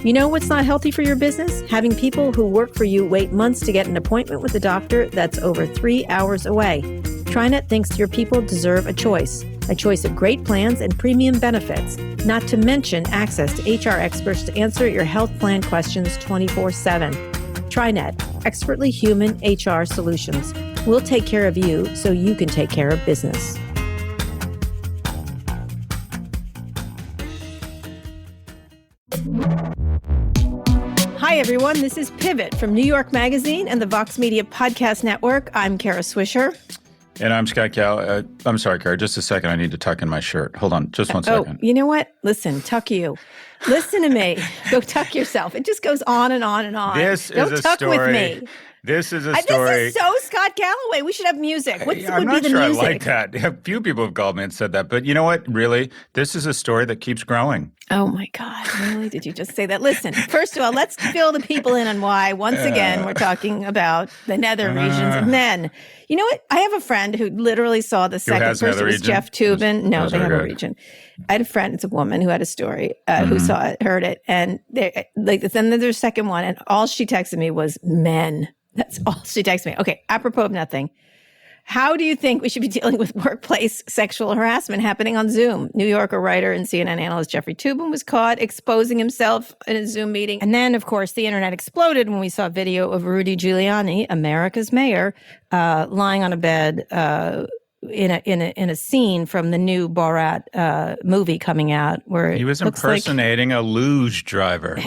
You know what's not healthy for your business? Having people who work for you wait months to get an appointment with a doctor that's over 3 hours away. TriNet thinks your people deserve a choice of great plans and premium benefits, not to mention access to HR experts to answer your health plan questions 24/7. TriNet, expertly human HR solutions. We'll take care of you so you can take care of business. Hi, everyone. This is Pivot from New York Magazine and the Vox Media Podcast Network. I'm Kara Swisher. And I'm Scott Cal. I'm sorry, Kara, just a second. I need to tuck in my shirt. Hold on, just 1 second. You know what? Listen, tuck you. Listen to me. Go tuck yourself. It just goes on and on and on. This Go is a tuck story. with me. This is a story. This is so Scott Galloway. We should have music. What I'm would not be the sure music? I like that. A few people have called me and said that. But you know what? Really, this is a story that keeps growing. Oh, my God. Really? Did you just say that? Listen, first of all, let's fill the people in on why, once again, we're talking about the nether regions of men. You know what? I have a friend who literally saw the second. First it was Jeff Toobin. No, they have a region. I had a friend, it's a woman who had a story, who saw it, heard it. And then there's a second one. And all she texted me was men. That's all she texted me. Okay, apropos of nothing. How do you think we should be dealing with workplace sexual harassment happening on Zoom? New Yorker writer and CNN analyst Jeffrey Toobin was caught exposing himself in a Zoom meeting. And then, of course, the internet exploded when we saw video of Rudy Giuliani, America's mayor, lying on a bed in a scene from the new Borat movie coming out, where he was impersonating a luge driver.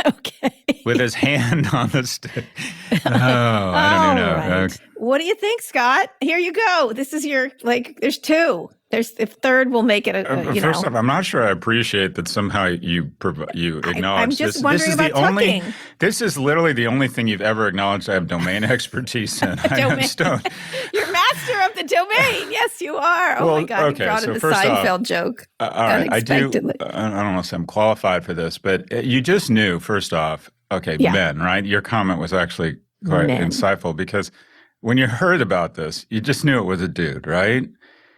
Okay. With his hand on the stick. Oh, I don't even know. Right. What do you think, Scott? Here you go. This is your, there's two. If third will make it First off, I'm not sure I appreciate that somehow you acknowledge I'm just wondering about tucking. This is literally the only thing you've ever acknowledged I have domain expertise in. I'm stoned. You're master of the domain. Yes, you are. Oh, my God. Okay, you brought in the Seinfeld joke. All right. I don't know if I'm qualified for this, but you just knew, first off, men, right? Your comment was actually quite insightful because when you heard about this, you just knew it was a dude, right?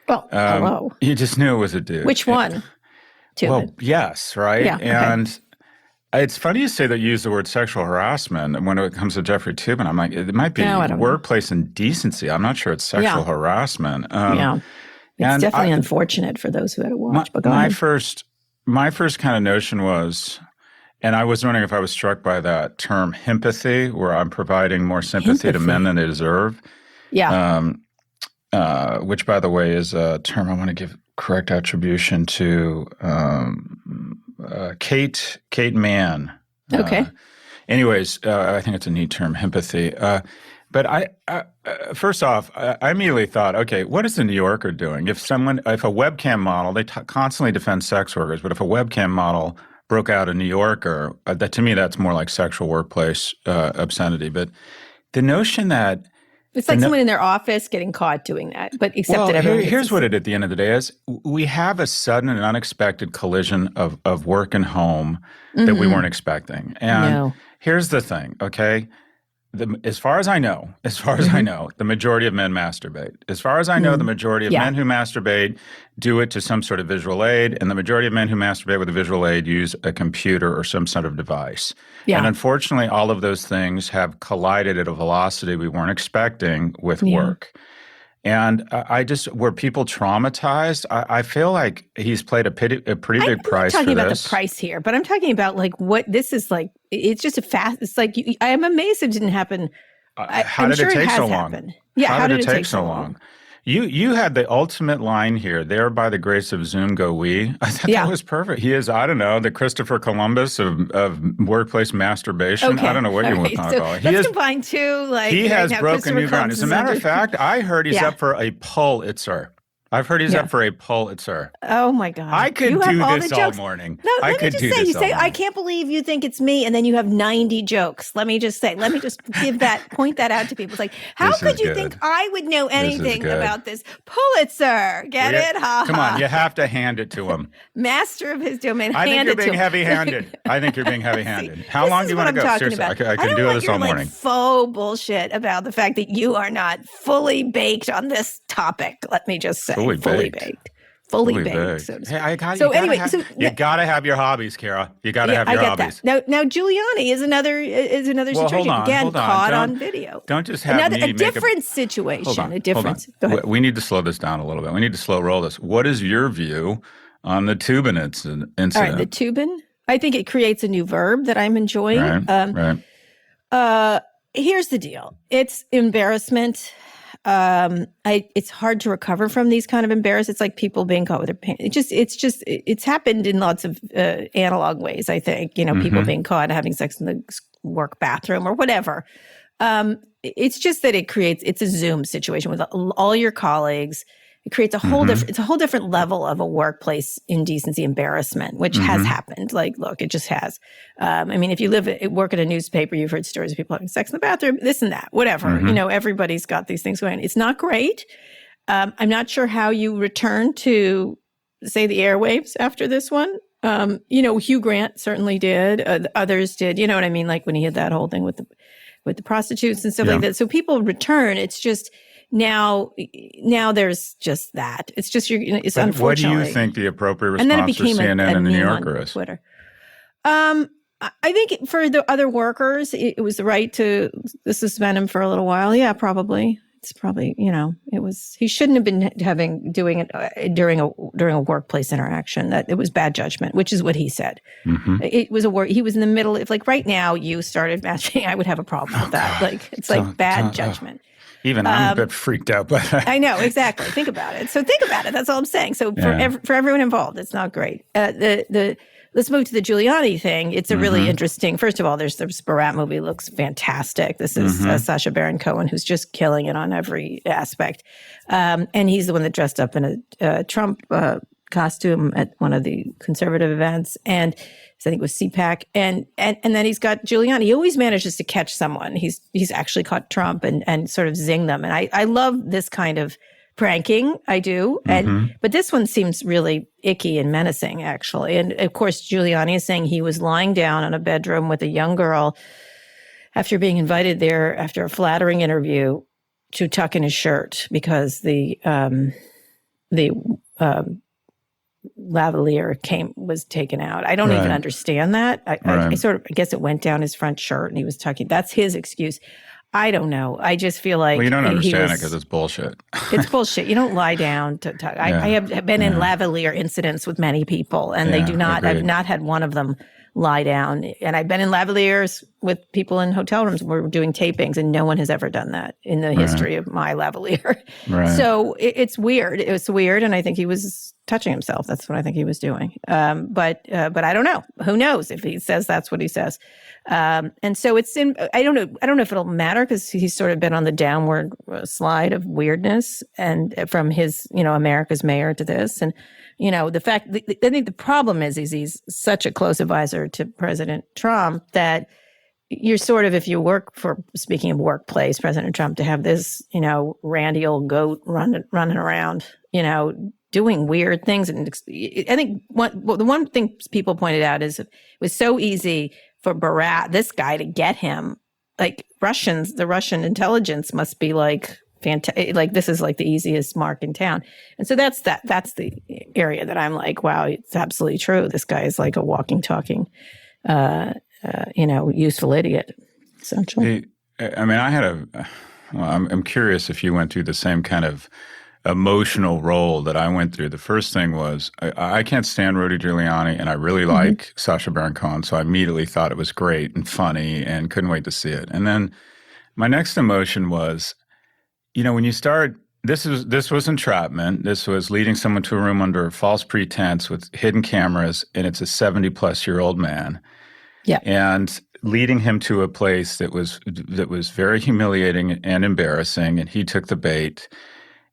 Well, hello. You just knew it was a dude. Which one? Well, yes, right? Yeah, and it's funny you say that you use the word sexual harassment. And when it comes to Jeffrey Toobin, I'm like, it might be workplace indecency. I'm not sure it's sexual harassment. It's definitely unfortunate for those who had to watch. But my first kind of notion was, and I was wondering if I was struck by that term, empathy, where I'm providing more sympathy to men than they deserve. Yeah. Which, by the way, is a term I want to give correct attribution to Kate Mann. Okay. Anyways, I think it's a neat term, empathy. But I first off, I immediately thought, okay, what is the New Yorker doing? If a webcam model, they constantly defend sex workers, but if a webcam model broke out a New Yorker, that to me, that's more like sexual workplace obscenity. But the notion that it's like someone in their office getting caught doing that, but here's what it at the end of the day is. We have a sudden and unexpected collision of work and home that we weren't expecting. And here's the thing, okay? As far as I know, the majority of men masturbate. As far as I know, the majority of men who masturbate do it to some sort of visual aid, and the majority of men who masturbate with a visual aid use a computer or some sort of device. Yeah. And unfortunately, all of those things have collided at a velocity we weren't expecting with work. And were people traumatized? I feel like he's played a pretty big price for this. I'm not talking about the price here, but I'm talking about what this is like. It's just it's like, I am amazed it didn't happen. How did it take so long? Yeah, how did it take so long? You had the ultimate line here, there by the grace of Zoom go we. I thought that was perfect. He is, I don't know, the Christopher Columbus of workplace masturbation. Okay. I don't know what you want to call it. Let's combine two. He has broken new ground. As a matter of fact, I heard he's up for a Pulitzer. I've heard he's up for a Pulitzer. Oh, my God. I could do this all morning. No, let me just say, you say, I can't believe you think it's me, and then you have 90 jokes. Let me just point that out to people. It's like, how could you think I would know anything about this? Pulitzer. Get it? Come on, you have to hand it to him. Master of his domain. I think you're being heavy-handed. How long do you want to go? Seriously, I can do this all morning. Faux bullshit about the fact that you are not fully baked on this topic. Let me just say. Fully baked. fully baked. So hey, so you got to have your hobbies, Kara. You got to have your hobbies. That. Now Giuliani is another situation. Again, caught on video. Don't just have a different situation. A difference. Go ahead. We need to slow this down a little bit. We need to slow roll this. What is your view on the Toobin incident? All right, the Toobin. I think it creates a new verb that I'm enjoying. Right. Here's the deal. It's embarrassment. It's hard to recover from these kind of embarrassments. It's like people being caught with their pants. It's happened in lots of analog ways, I think. People being caught having sex in the work bathroom or whatever. It's just that it's a Zoom situation with all your colleagues. It creates a whole different level of a workplace indecency embarrassment, which has happened. Like, look, it just has. If you work at a newspaper, you've heard stories of people having sex in the bathroom, this and that, whatever. Everybody's got these things going. It's not great. I'm not sure how you return to, say, the airwaves after this one. Hugh Grant certainly did. Others did. You know what I mean? Like when he had that whole thing with the prostitutes and stuff like that. So people return. It's just. Now there's just that. It's just it's unfortunately. What do you think the appropriate response for CNN and the New Yorker is? Twitter. I think for the other workers, it was right to suspend him for a little while. Yeah, probably. It's probably it was. He shouldn't have been doing it during a workplace interaction. That it was bad judgment, which is what he said. It was he was in the middle. If like right now you started matching, I would have a problem with that. Like it's like bad judgment. Even I'm a bit freaked out by that. I know, exactly. Think about it. So think about it. That's all I'm saying. So for everyone involved, it's not great. Let's move to the Giuliani thing. It's a really interesting. First of all, there's the Borat movie looks fantastic. This is Sacha Baron Cohen, who's just killing it on every aspect. And he's the one that dressed up in a Trump costume at one of the conservative events, and I think it was CPAC, and then he's got Giuliani. He always manages to catch someone. He's actually caught Trump and sort of zing them, and I love this kind of pranking. I do, but this one seems really icky and menacing, actually. And of course, Giuliani is saying he was lying down in a bedroom with a young girl after being invited there after a flattering interview to tuck in his shirt because the lavalier was taken out. I don't even understand that. I guess it went down his front shirt and he was tucking. That's his excuse. I don't know. I just feel like you don't understand it because it's bullshit. It's bullshit. You don't lie down to tuck. I have been in lavalier incidents with many people, and they do not. I've not had one of them lie down. And I've been in lavaliers with people in hotel rooms where we're doing tapings, and no one has ever done that in the history of my lavalier. So it's weird. It was weird, and I think he was touching himself. That's what I think he was doing. But I don't know. Who knows if he says that's what he says? And so it's in. I don't know. I don't know if it'll matter because he's sort of been on the downward slide of weirdness, and from his America's mayor to this, and the fact. I think the problem is he's such a close advisor to President Trump that you're sort of, if you work for, speaking of workplace, President Trump, to have this randy old goat running around, doing weird things. And I think the one thing people pointed out is it was so easy for Borat, this guy, to get him. Like the Russian intelligence must be like fantastic. Like this is like the easiest mark in town. And so that's the area that I'm like, wow, it's absolutely true. This guy is like a walking, talking, useful idiot, essentially. I'm curious if you went through the same kind of emotional role that I went through. The first thing was I can't stand Rudy Giuliani, and I really like Sacha Baron Cohen, so I immediately thought it was great and funny and couldn't wait to see it. And then my next emotion was, when you start, this was entrapment. This was leading someone to a room under a false pretense with hidden cameras, and it's a 70-plus-year-old man. Yeah. And leading him to a place that was very humiliating and embarrassing, and he took the bait.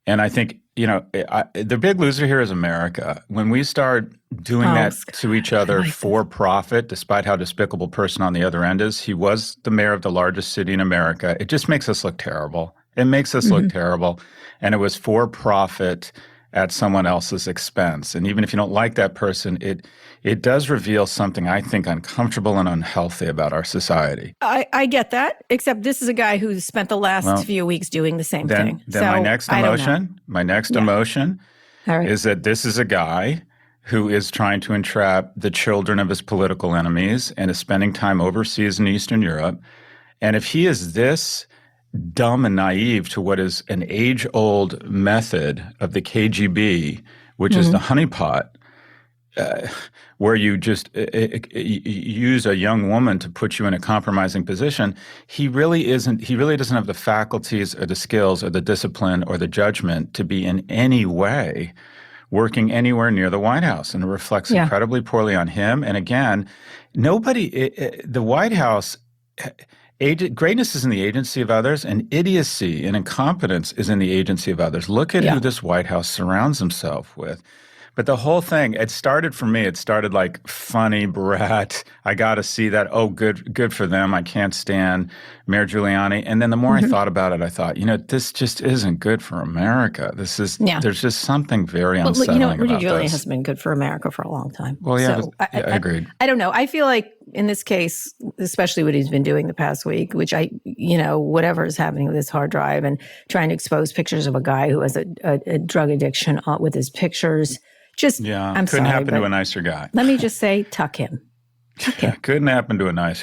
And I think, the big loser here is America. When we start doing that to each other for profit, despite how despicable person on the other end is, he was the mayor of the largest city in America. It just makes us look terrible. It makes us look terrible. And it was for profit at someone else's expense. And even if you don't like that person, it does reveal something, I think, uncomfortable and unhealthy about our society. I get that, except this is a guy who's spent the last few weeks doing the same thing. Then my next emotion is that this is a guy who is trying to entrap the children of his political enemies and is spending time overseas in Eastern Europe. And if he is this dumb and naive to what is an age-old method of the KGB, which is the honeypot, where you just use a young woman to put you in a compromising position, he really doesn't have the faculties or the skills or the discipline or the judgment to be in any way working anywhere near the White House. And it reflects incredibly poorly on him. And again, the White House, greatness is in the agency of others, and idiocy and incompetence is in the agency of others. Look at who this White House surrounds himself with. But the whole thing, it started like funny brat. I got to see that. Oh, good for them. I can't stand Mayor Giuliani. And then the more I thought about it, I thought, this just isn't good for America. There's just something very unsettling about this. Rudy Giuliani has been good for America for a long time. Well, I agreed. I don't know. I feel like in this case, especially what he's been doing the past week, which whatever is happening with his hard drive and trying to expose pictures of a guy who has a drug addiction with his pictures. Couldn't happen to a nicer guy. Let me just say, tuck him. Couldn't happen to a nicer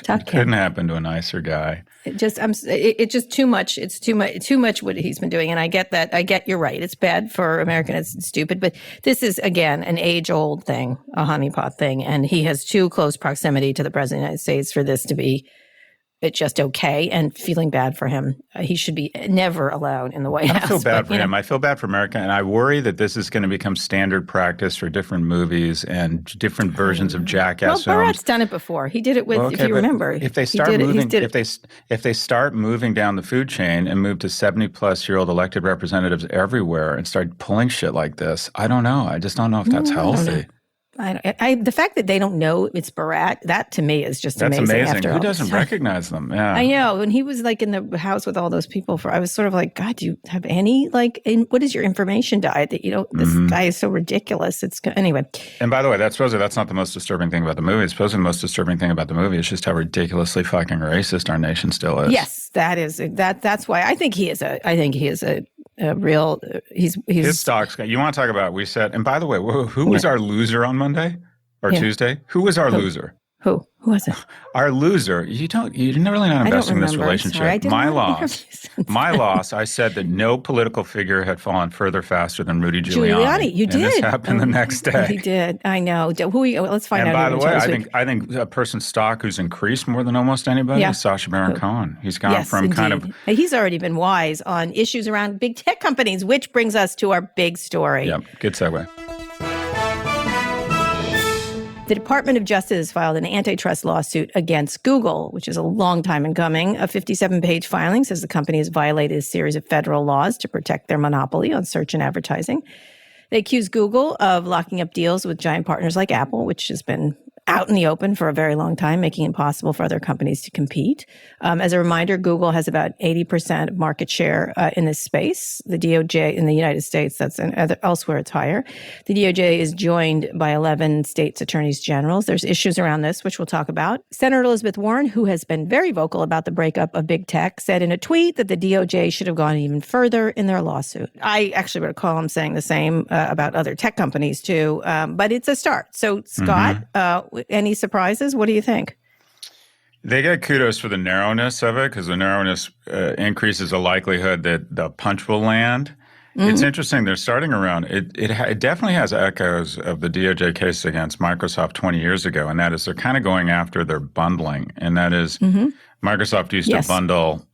guy. It's just too much. It's too much what he's been doing. And I get that. You're right. It's bad for America. It's stupid. But this is, again, an age-old thing, a honeypot thing. And he has too close proximity to the President of the United States for this to be just okay, and feeling bad for him. He should be never allowed in the White House. I feel bad for him. I feel bad for America, and I worry that this is going to become standard practice for different movies and different versions of Jackass films. Well, Borat's done it before. He did it with, if you remember. If they start moving down the food chain and move to 70-plus-year-old elected representatives everywhere and start pulling shit like this, I don't know. I just don't know if that's healthy. The fact that they don't know it's Borat, that to me is just amazing. That's amazing. Who doesn't recognize them? Yeah, I know. When he was like in the house with all those people, I was sort of like, God, do you have any what is your information diet that this guy is so ridiculous? Anyway. And by the way, that's not the most disturbing thing about the movie. Supposedly the most disturbing thing about the movie is just how ridiculously fucking racist our nation still is. Yes, that's why I think he is a real. He's his stocks. You want to talk about? We said, and by the way, who was our loser on Monday or Tuesday? Who was our loser? Who was it? Our loser. You're really not investing in this relationship. My loss. I said that no political figure had fallen further faster than Rudy Giuliani. You did. And this happened the next day. He did. I know. Let's find out. And by the way, I think a person's stock who's increased more than almost anybody is Sacha Baron Cohen. He's gone from kind of. He's already been wise on issues around big tech companies, which brings us to our big story. Yep. Good segue. The Department of Justice filed an antitrust lawsuit against Google, which is a long time in coming. A 57-page filing says the company has violated a series of federal laws to protect their monopoly on search and advertising. They accuse Google of locking up deals with giant partners like Apple, which has been out in the open for a very long time, making it impossible for other companies to compete. As a reminder, Google has about 80% of market share in this space. The DOJ in the United States, elsewhere it's higher. The DOJ is joined by 11 states' attorneys generals. There's issues around this, which we'll talk about. Senator Elizabeth Warren, who has been very vocal about the breakup of big tech, said in a tweet that the DOJ should have gone even further in their lawsuit. I actually wrote a column saying the same about other tech companies too, but it's a start. So Scott, any surprises? What do you think? They get kudos for the narrowness of it because the narrowness increases the likelihood that the punch will land. It's interesting. They're starting around it definitely has echoes of the DOJ case against Microsoft 20 years ago, and that is they're kind of going after their bundling. And that is Microsoft used to bundle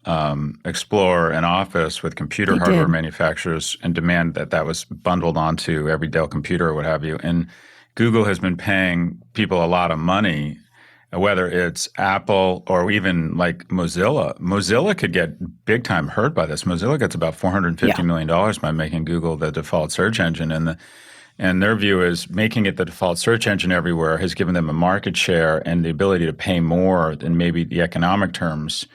Explorer and Office with computer hardware manufacturers and demand that was bundled onto every Dell computer or what have you. And Google has been paying people a lot of money, whether it's Apple or even like Mozilla. Mozilla could get big time hurt by this. Mozilla gets about $450 million by making Google the default search engine. And their view is making it the default search engine everywhere has given them a market share and the ability to pay more than maybe the economic terms.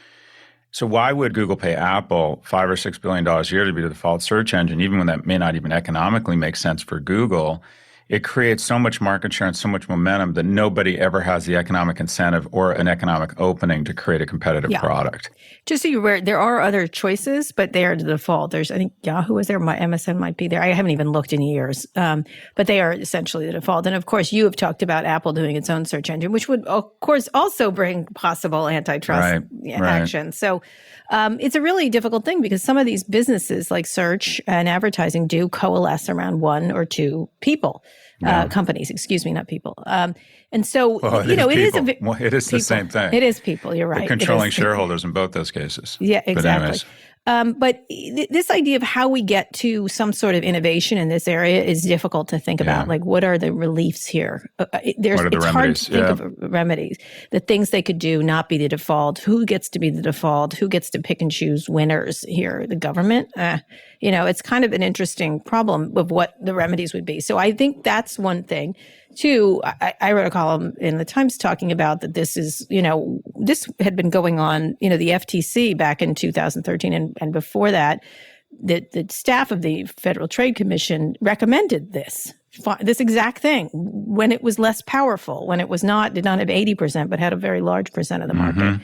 So why would Google pay Apple $5 or $6 billion a year to be the default search engine, even when that may not even economically make sense for Google? it creates so much market share and so much momentum that nobody ever has the economic incentive or an economic opening to create a competitive product. Just so you're aware, there are other choices, but they are the default. I think Yahoo is there, my MSN might be there. I haven't even looked in years, but they are essentially the default. And of course, you have talked about Apple doing its own search engine, which would, of course, also bring possible antitrust action. So it's a really difficult thing because some of these businesses like search and advertising do coalesce around one or two people. Companies, excuse me, not people. And so, it is the same thing. It is people. You're right. They're controlling shareholders in both those cases. Yeah, exactly. But this idea of how we get to some sort of innovation in this area is difficult to think about. Like, what are the reliefs here? It's hard to think of remedies. The things they could do, not be the default. Who gets to be the default? Who gets to pick and choose winners here? The government? It's kind of an interesting problem of what the remedies would be. So I think that's one thing. Two, I wrote a column in the Times talking about that this is, this had been going on, the FTC back in 2013 and before that, the staff of the Federal Trade Commission recommended this exact thing when it was less powerful, when it did not have 80%, but had a very large percent of the market.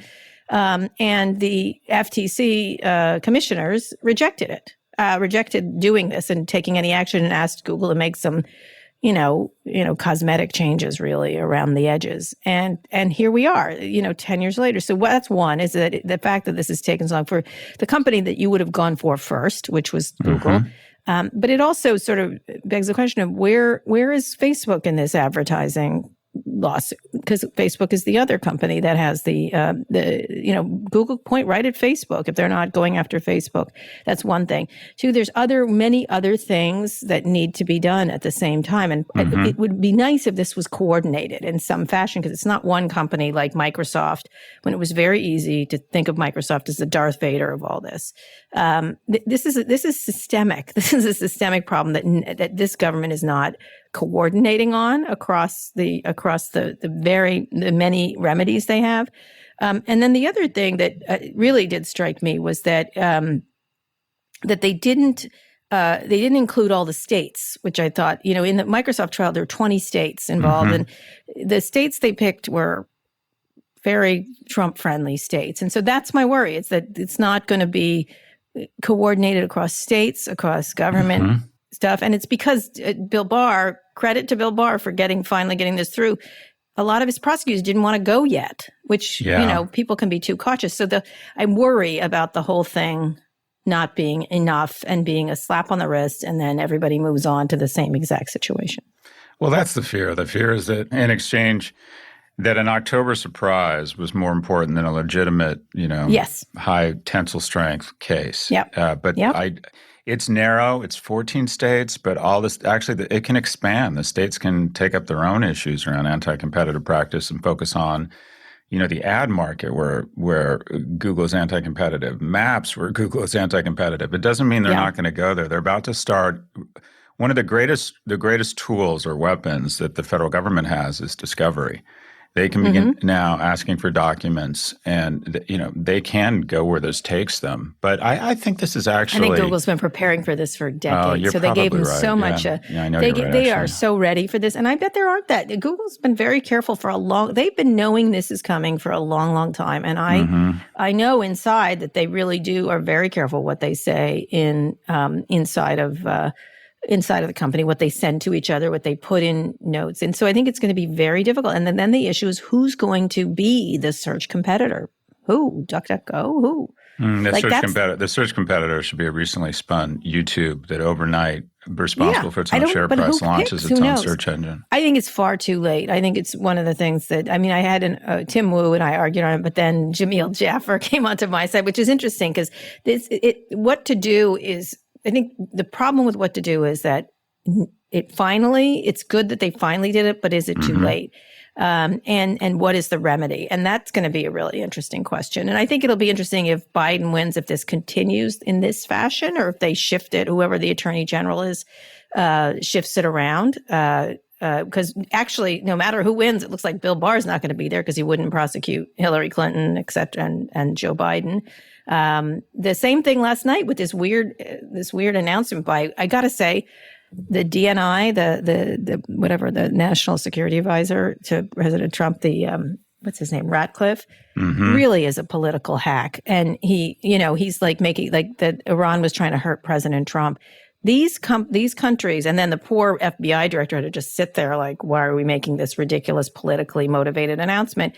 And the FTC commissioners rejected it, rejected doing this and taking any action, and asked Google to make some cosmetic changes really around the edges. And here we are, 10 years later. So that's one, is that the fact that this has taken so long for the company that you would have gone for first, which was Google. But it also sort of begs the question of where is Facebook in this advertising lawsuit? Because Facebook is the other company that has the Google point right at Facebook. If they're not going after Facebook, that's one thing. Two, there's many other things that need to be done at the same time. And it would be nice if this was coordinated in some fashion, because it's not one company like Microsoft, when it was very easy to think of Microsoft as the Darth Vader of all this. This is systemic. This is a systemic problem that this government is not coordinating on across the many remedies they have. And then the other thing that really did strike me was that that they didn't include all the states, which I thought, in the Microsoft trial, there were 20 states involved, and the states they picked were very Trump-friendly states. And so that's my worry. It's that it's not going to be coordinated across states, across government stuff. And it's because Bill Barr, credit to Bill Barr for finally getting this through. A lot of his prosecutors didn't want to go yet, which, people can be too cautious. So I worry about the whole thing not being enough and being a slap on the wrist, and then everybody moves on to the same exact situation. Well, that's the fear. The fear is that in exchange, that an October surprise was more important than a legitimate, high tensile strength case. It's narrow. It's 14 states, but all this actually it can expand. The states can take up their own issues around anti-competitive practice and focus on, the ad market where Google is anti-competitive, maps where Google is anti-competitive. It doesn't mean they're not going to go there. They're about to start. One of the greatest tools or weapons that the federal government has is discovery. They can begin now asking for documents, and they can go where this takes them. But I think this is actually. I think Google's been preparing for this for decades, so they gave them so much. I know you're right, they are so ready for this, and I bet there aren't that. Google's been very careful for a long. They've been knowing this is coming for a long, long time, and I know inside that they really are very careful what they say inside of the company, what they send to each other, what they put in notes. And so I think it's going to be very difficult. And then the issue is who's going to be the search competitor? Who? DuckDuckGo? Who? The search competitor should be a recently spun YouTube that overnight, responsible for its own share price, launches its own search engine. I think it's far too late. I think it's one of the things that, I had Tim Wu and I argued on it, but then Jamil Jaffer came onto my side, which is interesting because what to do is, I think the problem with what to do is that it's good that they finally did it, but is it too late? And what is the remedy? And that's going to be a really interesting question. And I think it'll be interesting if Biden wins, if this continues in this fashion, or if they shift it, whoever the attorney general is, shifts it around. Because actually, no matter who wins, it looks like Bill Barr is not going to be there because he wouldn't prosecute Hillary Clinton, and Joe Biden. The same thing last night with this weird announcement by, I got to say, the DNI, the whatever, the National Security Advisor to President Trump, the what's his name, Ratcliffe, really is a political hack. And he's like making like that Iran was trying to hurt President Trump. These countries, and then the poor FBI director had to just sit there like, why are we making this ridiculous politically motivated announcement?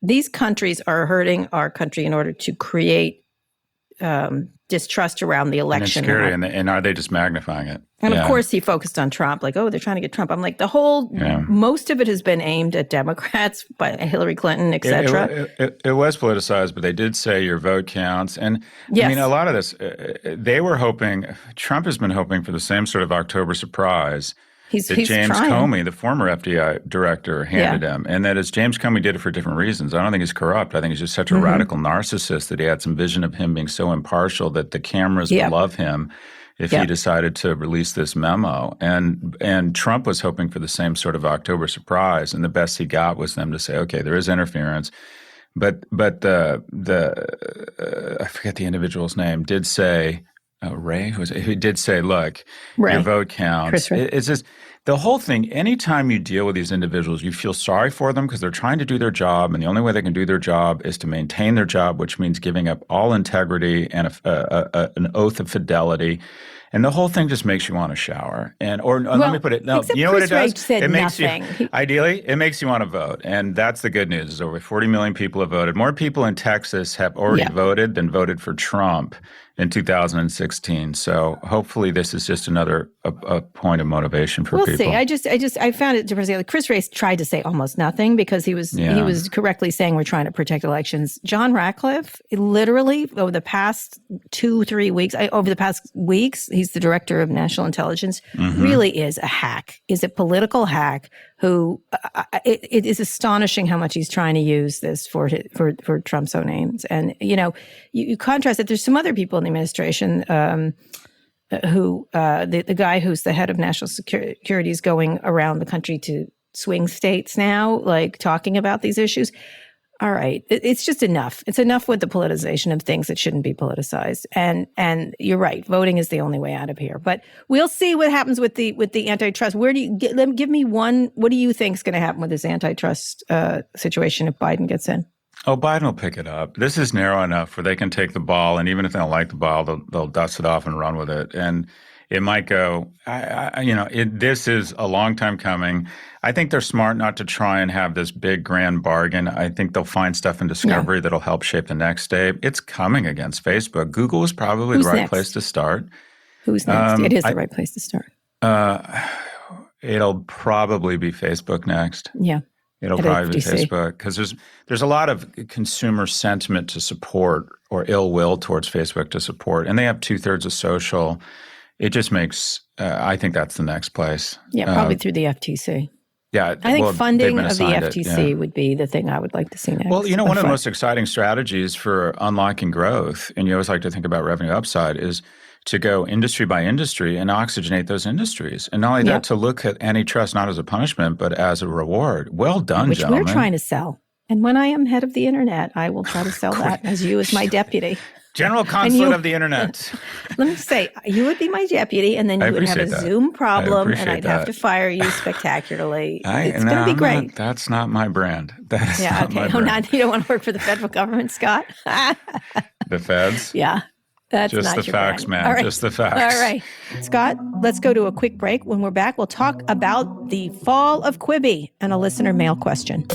These countries are hurting our country in order to create distrust around the election. And it's scary, and are they just magnifying it? And of course, he focused on Trump, like, oh, they're trying to get Trump. I'm like, most of it has been aimed at Democrats, by Hillary Clinton, et cetera. It was politicized, but they did say your vote counts. And I mean, a lot of this, they were hoping, Trump has been hoping for the same sort of October surprise that James Comey, the former FBI director, handed him. And that is James Comey did it for different reasons. I don't think he's corrupt. I think he's just such a radical narcissist that he had some vision of him being so impartial that the cameras would love him if he decided to release this memo. And Trump was hoping for the same sort of October surprise. And the best he got was them to say, okay, there is interference. But the I forget the individual's name, did say, Ray, who did say, look, your vote counts. It's just the whole thing. Anytime you deal with these individuals, you feel sorry for them because they're trying to do their job. And the only way they can do their job is to maintain their job, which means giving up all integrity and an oath of fidelity. And the whole thing just makes you want to shower. Let me put it, no, you know what it does? It makes you, ideally, it makes you want to vote. And that's the good news, is over 40 million people have voted. More people in Texas have already voted than voted for Trump in 2016. So hopefully this is just another a point of motivation for people. We'll see. I found it depressing. Chris Wray tried to say almost nothing because he was correctly saying we're trying to protect elections. John Ratcliffe, literally over the past 2-3 weeks, over the past weeks, he's the director of national intelligence, really is a hack, is a political hack who it is astonishing how much he's trying to use this for Trump's own aims. And, you contrast that there's some other people in the administration who the guy who's the head of national security is going around the country to swing states now, like talking about these issues. All right, it's just enough. It's enough with the politicization of things that shouldn't be politicized. And you're right, voting is the only way out of here. But we'll see what happens with the antitrust. Where do you give me one? What do you think is going to happen with this antitrust situation if Biden gets in? Oh, Biden will pick it up. This is narrow enough where they can take the ball, and even if they don't like the ball, they'll dust it off and run with it. And it might go, this is a long time coming. I think they're smart not to try and have this big grand bargain. I think they'll find stuff in discovery that'll help shape the next day. It's coming against Facebook. Google is probably the right place to start. Who's next? It is the right place to start. It'll probably be Facebook next. Yeah. It'll probably be Facebook because there's a lot of consumer sentiment to support or ill will towards Facebook to support. And they have 2/3 of social. It just makes, I think that's the next place. Yeah, probably through the FTC. Yeah. I think funding of the FTC would be the thing I would like to see next. Well, one of the most exciting strategies for unlocking growth, and you always like to think about revenue upside, is to go industry by industry and oxygenate those industries. And not only that, to look at antitrust not as a punishment, but as a reward. Well done, gentlemen. Which we're trying to sell. And when I am head of the internet, I will try to sell that as you as my deputy. General Consulate of the Internet. Let me say, you would be my deputy, and then you would have a Zoom problem, and I'd have to fire you spectacularally. It's going to be great. That's not my brand. That is not my brand. You don't want to work for the federal government, Scott? The feds? Yeah. That's just not the facts, brand. man. All right. Just the facts. All right. Scott, let's go to a quick break. When we're back, we'll talk about the fall of Quibi and a listener mail question.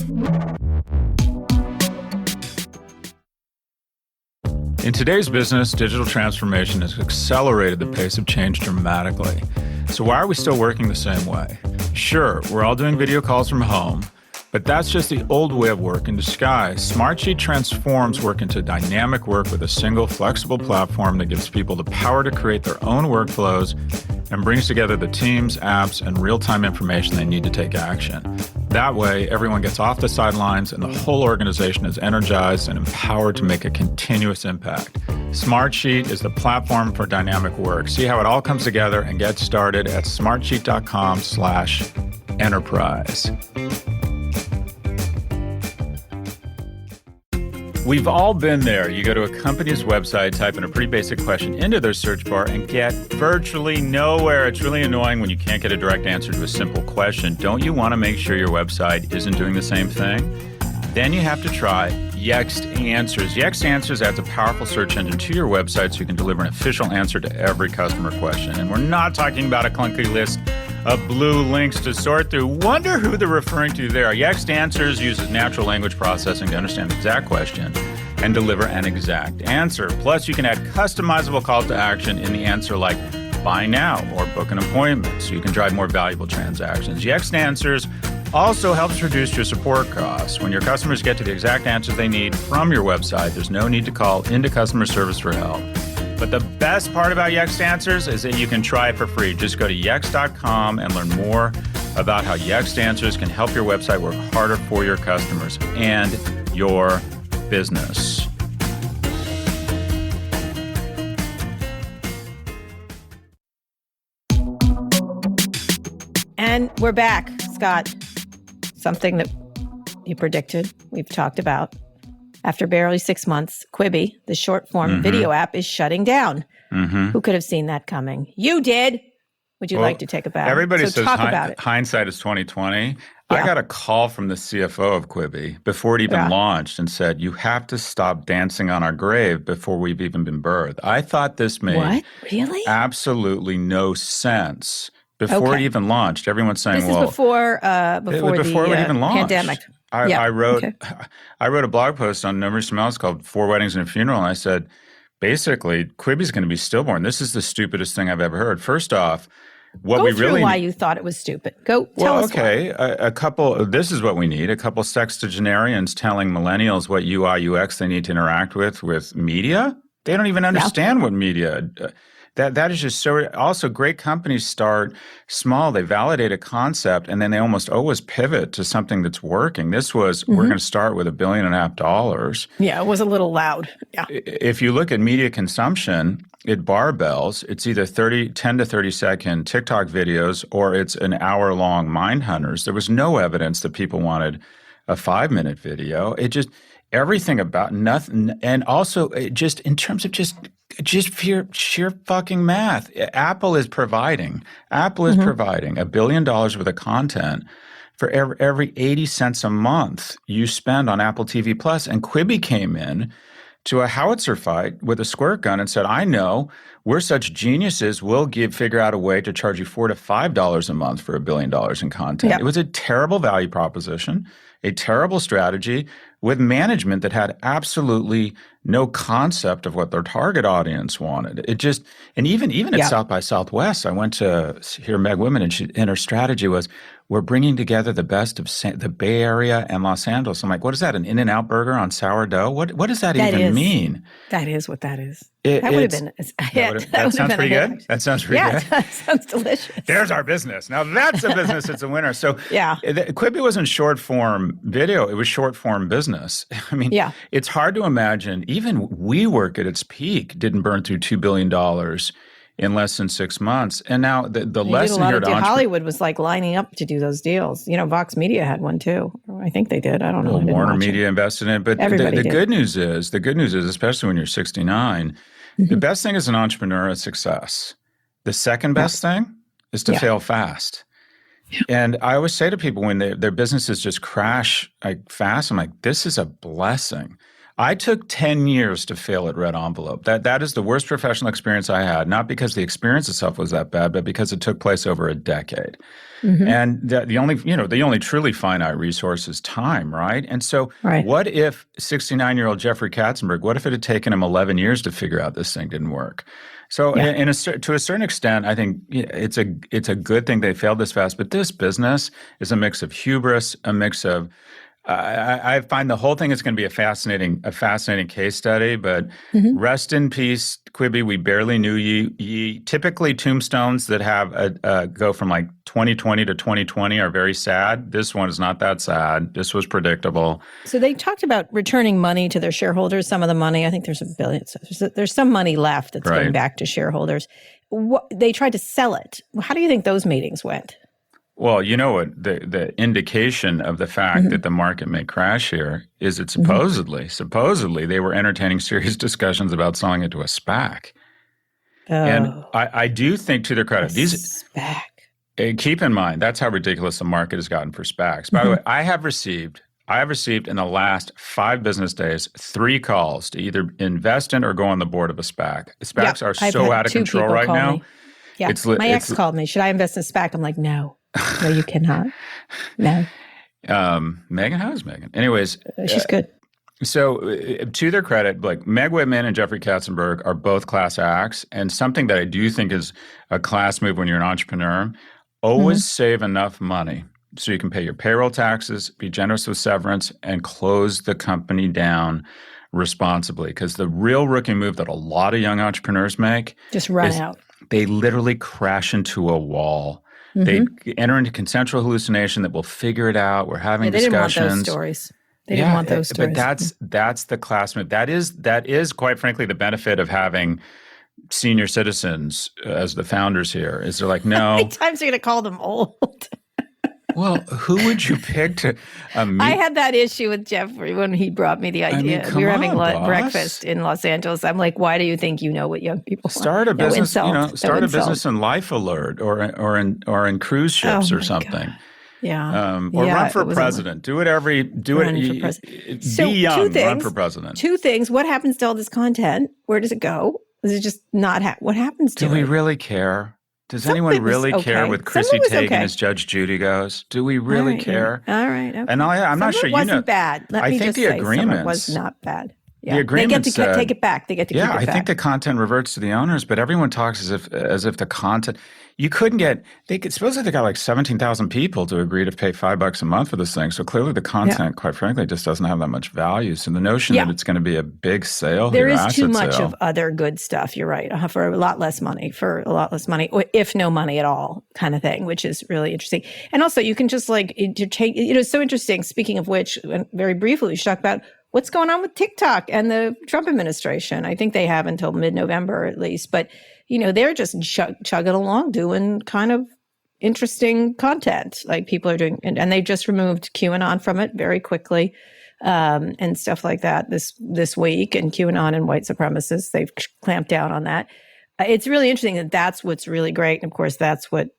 In today's business, digital transformation has accelerated the pace of change dramatically. So why are we still working the same way? Sure, we're all doing video calls from home, but that's just the old way of work in disguise. Smartsheet transforms work into dynamic work with a single flexible platform that gives people the power to create their own workflows and brings together the teams, apps, and real-time information they need to take action. That way, everyone gets off the sidelines and the whole organization is energized and empowered to make a continuous impact. Smartsheet is the platform for dynamic work. See how it all comes together and get started at smartsheet.com/enterprise. We've all been there. You go to a company's website, type in a pretty basic question into their search bar, and get virtually nowhere. It's really annoying when you can't get a direct answer to a simple question. Don't you want to make sure your website isn't doing the same thing? Then you have to try Yext Answers. Yext Answers adds a powerful search engine to your website so you can deliver an official answer to every customer question. And we're not talking about a clunky list of blue links to sort through. Wonder who they're referring to there. Yext Answers uses natural language processing to understand the exact question and deliver an exact answer. Plus, you can add customizable calls to action in the answer like buy now or book an appointment so you can drive more valuable transactions. Yext Answers also helps reduce your support costs. When your customers get to the exact answer they need from your website, there's no need to call into customer service for help. But the best part about Yext Answers is that you can try it for free. Just go to Yext.com and learn more about how Yext Answers can help your website work harder for your customers and your business. And we're back, Scott. Something that you predicted, we've talked about. After barely 6 months, Quibi, the short-form video app, is shutting down. Who could have seen that coming? You did. Would you like to take a bow? Everybody says talk about it. Hindsight is 20/20. Yeah. I got a call from the CFO of Quibi before it even launched and said, you have to stop dancing on our grave before we've even been birthed. I thought this made absolutely no sense. Before it even launched, everyone's saying, this is before it even launched. Pandemic. I wrote a blog post on No Mercy Mouse called 4 Weddings and a Funeral, and I said, basically, Quibi's going to be stillborn. This is the stupidest thing I've ever heard. First off, why you thought it was stupid. Tell us why. This is what we need. A couple sexagenarians telling millennials what UI, UX they need to interact with media. They don't even understand what media. That is just so. Also, great companies start small. They validate a concept, and then they almost always pivot to something that's working. This was we're going to start with $1.5 billion. Yeah, it was a little loud. Yeah. If you look at media consumption, it barbells. It's either 10 to 30 second TikTok videos or it's an hour-long Mindhunters. There was no evidence that people wanted a 5-minute video. It just everything about nothing, and also just in terms of just sheer fucking math. Apple is providing $1 billion worth of content for every 80 cents a month you spend on Apple TV Plus. And Quibi came in to a howitzer fight with a squirt gun and said, I know we're such geniuses, we'll figure out a way to charge you $4 to $5 a month for $1 billion in content. Yep. It was a terrible value proposition, a terrible strategy with management that had absolutely no concept of what their target audience wanted. It just, and even at South by Southwest, I went to hear Meg Whitman, and her strategy was, we're bringing together the best of the Bay Area and Los Angeles. I'm like, what is that, an In-N-Out burger on sourdough? What does that even mean? That is what that is. That would have been that sounds pretty good. That sounds pretty good. Yeah, that sounds delicious. There's our business. Now that's a business that's a winner. So Quibi wasn't short form video. It was short form business. I mean, it's hard to imagine. Even WeWork at its peak didn't burn through $2 billion in less than 6 months. And now the lesson here to Hollywood was like lining up to do those deals. You know, Vox Media had one too. I think they did. I don't know. Warner Media invested in it. But the good news is, especially when you're 69, the best thing as an entrepreneur is success. The second best thing is to fail fast. Yeah. And I always say to people when their businesses just crash fast, I'm like, this is a blessing. I took 10 years to fail at Red Envelope. That is the worst professional experience I had, not because the experience itself was that bad, but because it took place over a decade. And the only truly finite resource is time, right? And so what if 69-year-old Jeffrey Katzenberg, what if it had taken him 11 years to figure out this thing didn't work? So to a certain extent, I think it's a good thing they failed this fast, but this business is a mix of hubris, a mix of I find the whole thing is going to be a fascinating case study, but rest in peace, Quibi. We barely knew ye. Typically, tombstones that have go from like 2020 to 2020 are very sad. This one is not that sad. This was predictable. So they talked about returning money to their shareholders. Some of the money, I think there's $1 billion. So there's some money left that's going back to shareholders. They tried to sell it. How do you think those meetings went? Well, you know what the indication of the fact that the market may crash here is that supposedly they were entertaining serious discussions about selling it to a SPAC. Oh, and I do think, to their credit, SPAC. Keep in mind that's how ridiculous the market has gotten for SPACs. By the way, I have received in the last 5 business days 3 calls to either invest in or go on the board of a SPAC. SPACs are so out of control right now. Me. Yeah, my ex called me. Should I invest in a SPAC? I'm like, no, you cannot. No. Megan, how is Megan? Anyways, she's good. So to their credit, like Meg Whitman and Jeffrey Katzenberg are both class acts, and something that I do think is a class move when you're an entrepreneur, always save enough money so you can pay your payroll taxes, be generous with severance, and close the company down responsibly. Because the real rookie move that a lot of young entrepreneurs make just run out. They literally crash into a wall. They enter into consensual hallucination that we'll figure it out. We're having discussions. They didn't want those stories. They didn't want those stories. But that's the class move. That is quite frankly the benefit of having senior citizens as the founders here. Is they're like, no. How many times are you going to call them old? Well, who would you pick to meet? I had that issue with Jeffrey when he brought me the idea. We were having breakfast in Los Angeles. I'm like, why do you think you know what young people want? Start a business, start a business in Life Alert or in cruise ships or something. God. Yeah. Or run for president. Do it. So, be young, run for president. 2 things. What happens to all this content? Where does it go? Does it just not what happens to it? Do we really care? Does anyone really care with Chrissy Teigen as Judge Judy goes? Do we really care? All right. Okay. And I'm not sure you know. It wasn't bad. I think the agreement was not bad. Yeah. The agreement they get to take it back. They get to keep it back. I think the content reverts to the owners, but everyone talks as if the content you couldn't get. Supposedly they got like 17,000 people to agree to pay $5 a month for this thing. So clearly the content, quite frankly, just doesn't have that much value. So the notion that it's going to be a big sale, there is too much of other good stuff. You're right, for a lot less money, if no money at all, kind of thing, which is really interesting. And also, you can just it's so interesting. Speaking of which, very briefly, we should talk about what's going on with TikTok and the Trump administration. I think they have until mid-November at least, but they're just chugging along, doing kind of interesting content like people are doing. And they just removed QAnon from it very quickly and stuff like that this week. And QAnon and white supremacists, they've clamped down on that. It's really interesting that that's what's really great. And of course, that's what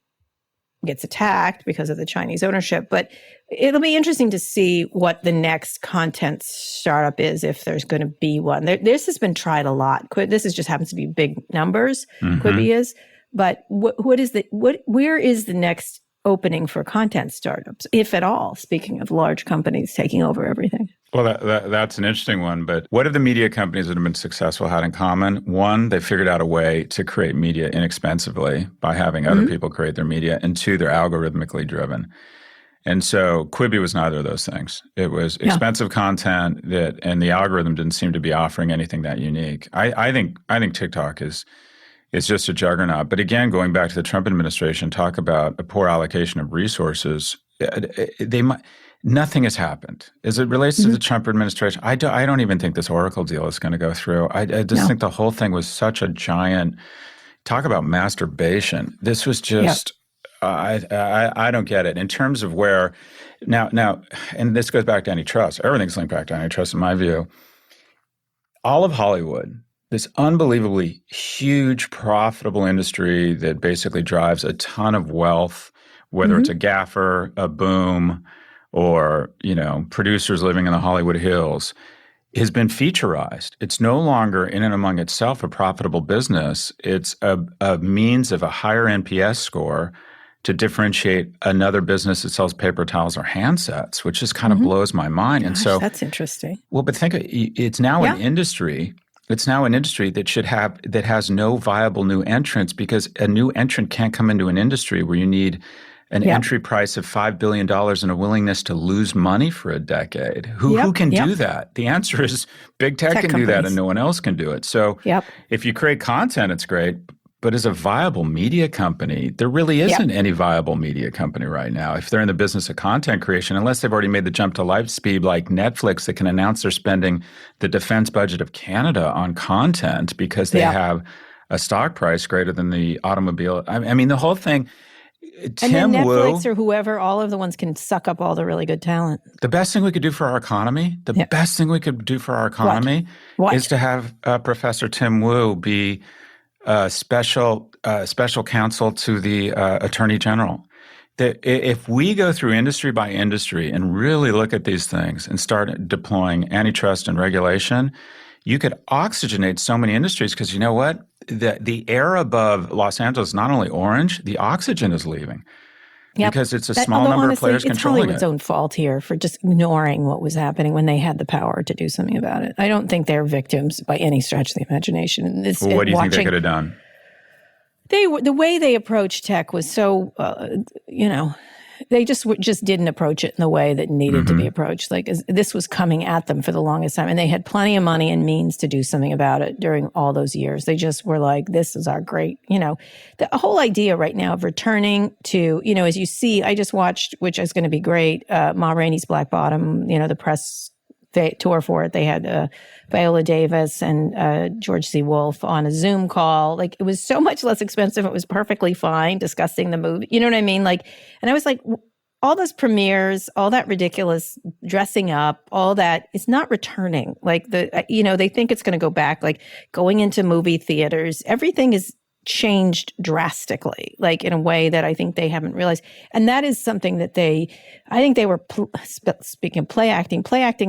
gets attacked because of the Chinese ownership. But it'll be interesting to see what the next content startup is, if there's going to be one. This has been tried a lot. This just happens to be big numbers. Quibi is, but where is the next opening for content startups, if at all? Speaking of large companies taking over everything. Well, that's an interesting one. But what have the media companies that have been successful had in common? One, they figured out a way to create media inexpensively by having other people create their media. And 2, they're algorithmically driven. And so Quibi was neither of those things. It was expensive content and the algorithm didn't seem to be offering anything that unique. I think TikTok is just a juggernaut. But again, going back to the Trump administration, talk about a poor allocation of resources. Nothing has happened as it relates to the Trump administration. I don't even think this Oracle deal is going to go through. I just think the whole thing was such a giant. Talk about masturbation. This was just. I don't get it in terms of where now, and this goes back to antitrust. Everything's linked back to antitrust in my view. All of Hollywood, this unbelievably huge, profitable industry that basically drives a ton of wealth, whether it's a gaffer, a boom, or producers living in the Hollywood Hills, has been featurized. It's no longer in and among itself a profitable business. It's a means of a higher NPS score to differentiate another business that sells paper towels or handsets, which just kind of blows my mind. And so that's interesting. Well, but think it's now an industry. It's now an industry that has no viable new entrants, because a new entrant can't come into an industry where you need an entry price of $5 billion and a willingness to lose money for a decade. Who can do that? The answer is big tech can do that and no one else can do it. So if you create content, it's great. But as a viable media company, there really isn't any viable media company right now. If they're in the business of content creation, unless they've already made the jump to light speed like Netflix that can announce they're spending the defense budget of Canada on content because they have a stock price greater than the automobile. I mean, the whole thing, Tim then Netflix Wu, or whoever, all of the ones can suck up all the really good talent. The best thing we could do for our economy, What? is to have Professor Tim Wu be special counsel to the Attorney General. If we go through industry by industry and really look at these things and start deploying antitrust and regulation, you could oxygenate so many industries because you know what? The air above Los Angeles is not only orange, the oxygen is leaving. Yep. Because it's a small number of players controlling it. It's Hollywood's own fault here for just ignoring what was happening when they had the power to do something about it. I don't think they're victims by any stretch of the imagination. Well, what do you think they could have done? The way they approached tech was so, they just didn't approach it in the way that needed to be approached. Like this was coming at them for the longest time, and they had plenty of money and means to do something about it during all those years. They just were like, "This is our great," the whole idea right now of returning to, as you see. I just watched, which is going to be great, Ma Rainey's Black Bottom. The press tour for it. They had Viola Davis and George C. Wolfe on a Zoom call. Like it was so much less expensive. It was perfectly fine discussing the movie. You know what I mean? Like, and I was like, all those premieres, all that ridiculous dressing up, all that is not returning. Like they think it's going to go back. Like going into movie theaters, everything is changed drastically, like in a way that I think they haven't realized. And that is something that I think they were, speaking of play acting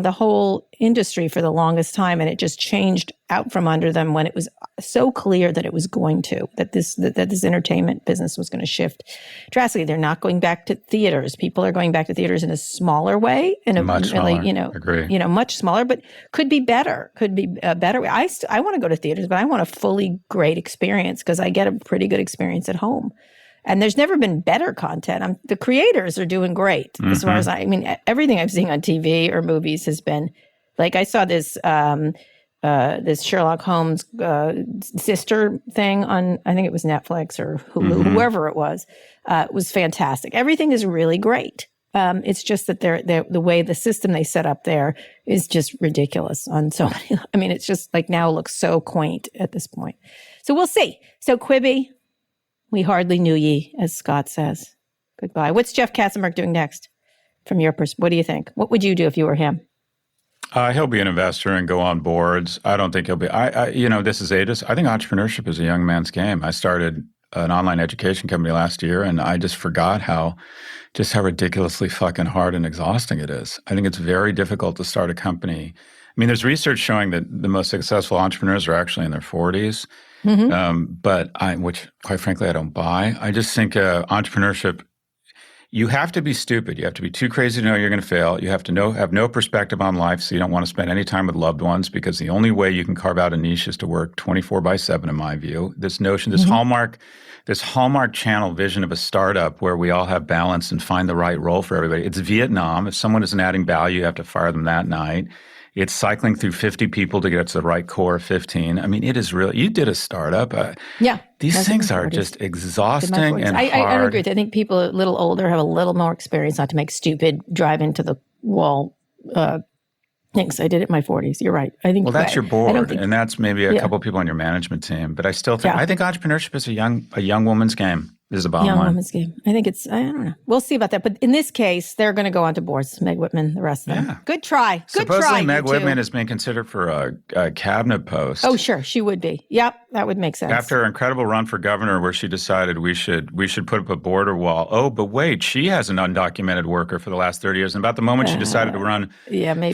the whole industry for the longest time. And it just changed out from under them when it was so clear that it was going to, that this entertainment business was going to shift drastically. They're not going back to theaters. People are going back to theaters in a smaller way, in a much smaller. Agree. Much smaller, but could be better. Could be a better way. I want to go to theaters, but I want a fully great experience because I get a pretty good experience at home. And there's never been better content. The creators are doing great as far as everything I've seen on TV or movies has been like, I saw this this Sherlock Holmes sister thing on, I think it was Netflix or Hulu, whoever it was fantastic. Everything is really great. It's just that the way the system they set up there is just ridiculous on so many. It's just like now looks so quaint at this point. So we'll see. So Quibi, we hardly knew ye, as Scott says. Goodbye. What's Jeff Katzenberg doing next from your perspective? What do you think? What would you do if you were him? He'll be an investor and go on boards. I don't think he'll be. This is ageist. I think entrepreneurship is a young man's game. I started an online education company last year, and I just forgot how ridiculously fucking hard and exhausting it is. I think it's very difficult to start a company. There's research showing that the most successful entrepreneurs are actually in their 40s, which quite frankly I don't buy. I just think entrepreneurship. You have to be stupid. You have to be too crazy to know you're going to fail. You have to have no perspective on life, so you don't want to spend any time with loved ones because the only way you can carve out a niche is to work 24/7, in my view. This notion, this Hallmark Channel vision of a startup where we all have balance and find the right role for everybody. It's Vietnam. If someone isn't adding value, you have to fire them that night. It's cycling through 50 people to get to the right core of 15. It is really, you did a startup. These things are just exhausting and hard. I agree with you. I think people a little older have a little more experience not to make stupid drive into the wall things. I did it in my 40s. You're right. I think. Well, that's your board, and that's maybe a couple people on your management team. But I still think I think entrepreneurship is a young woman's game. Is the bottom line. Young woman's game. I think it's, I don't know. We'll see about that. But in this case, they're going to go onto boards. Meg Whitman, the rest of them. Yeah. Good try. Supposedly Meg Whitman is being considered for a cabinet post. Oh, sure. She would be. Yep. That would make sense. After her incredible run for governor where she decided we should put up a border wall. Oh, but wait, she has an undocumented worker for the last 30 years. And about the moment she decided to run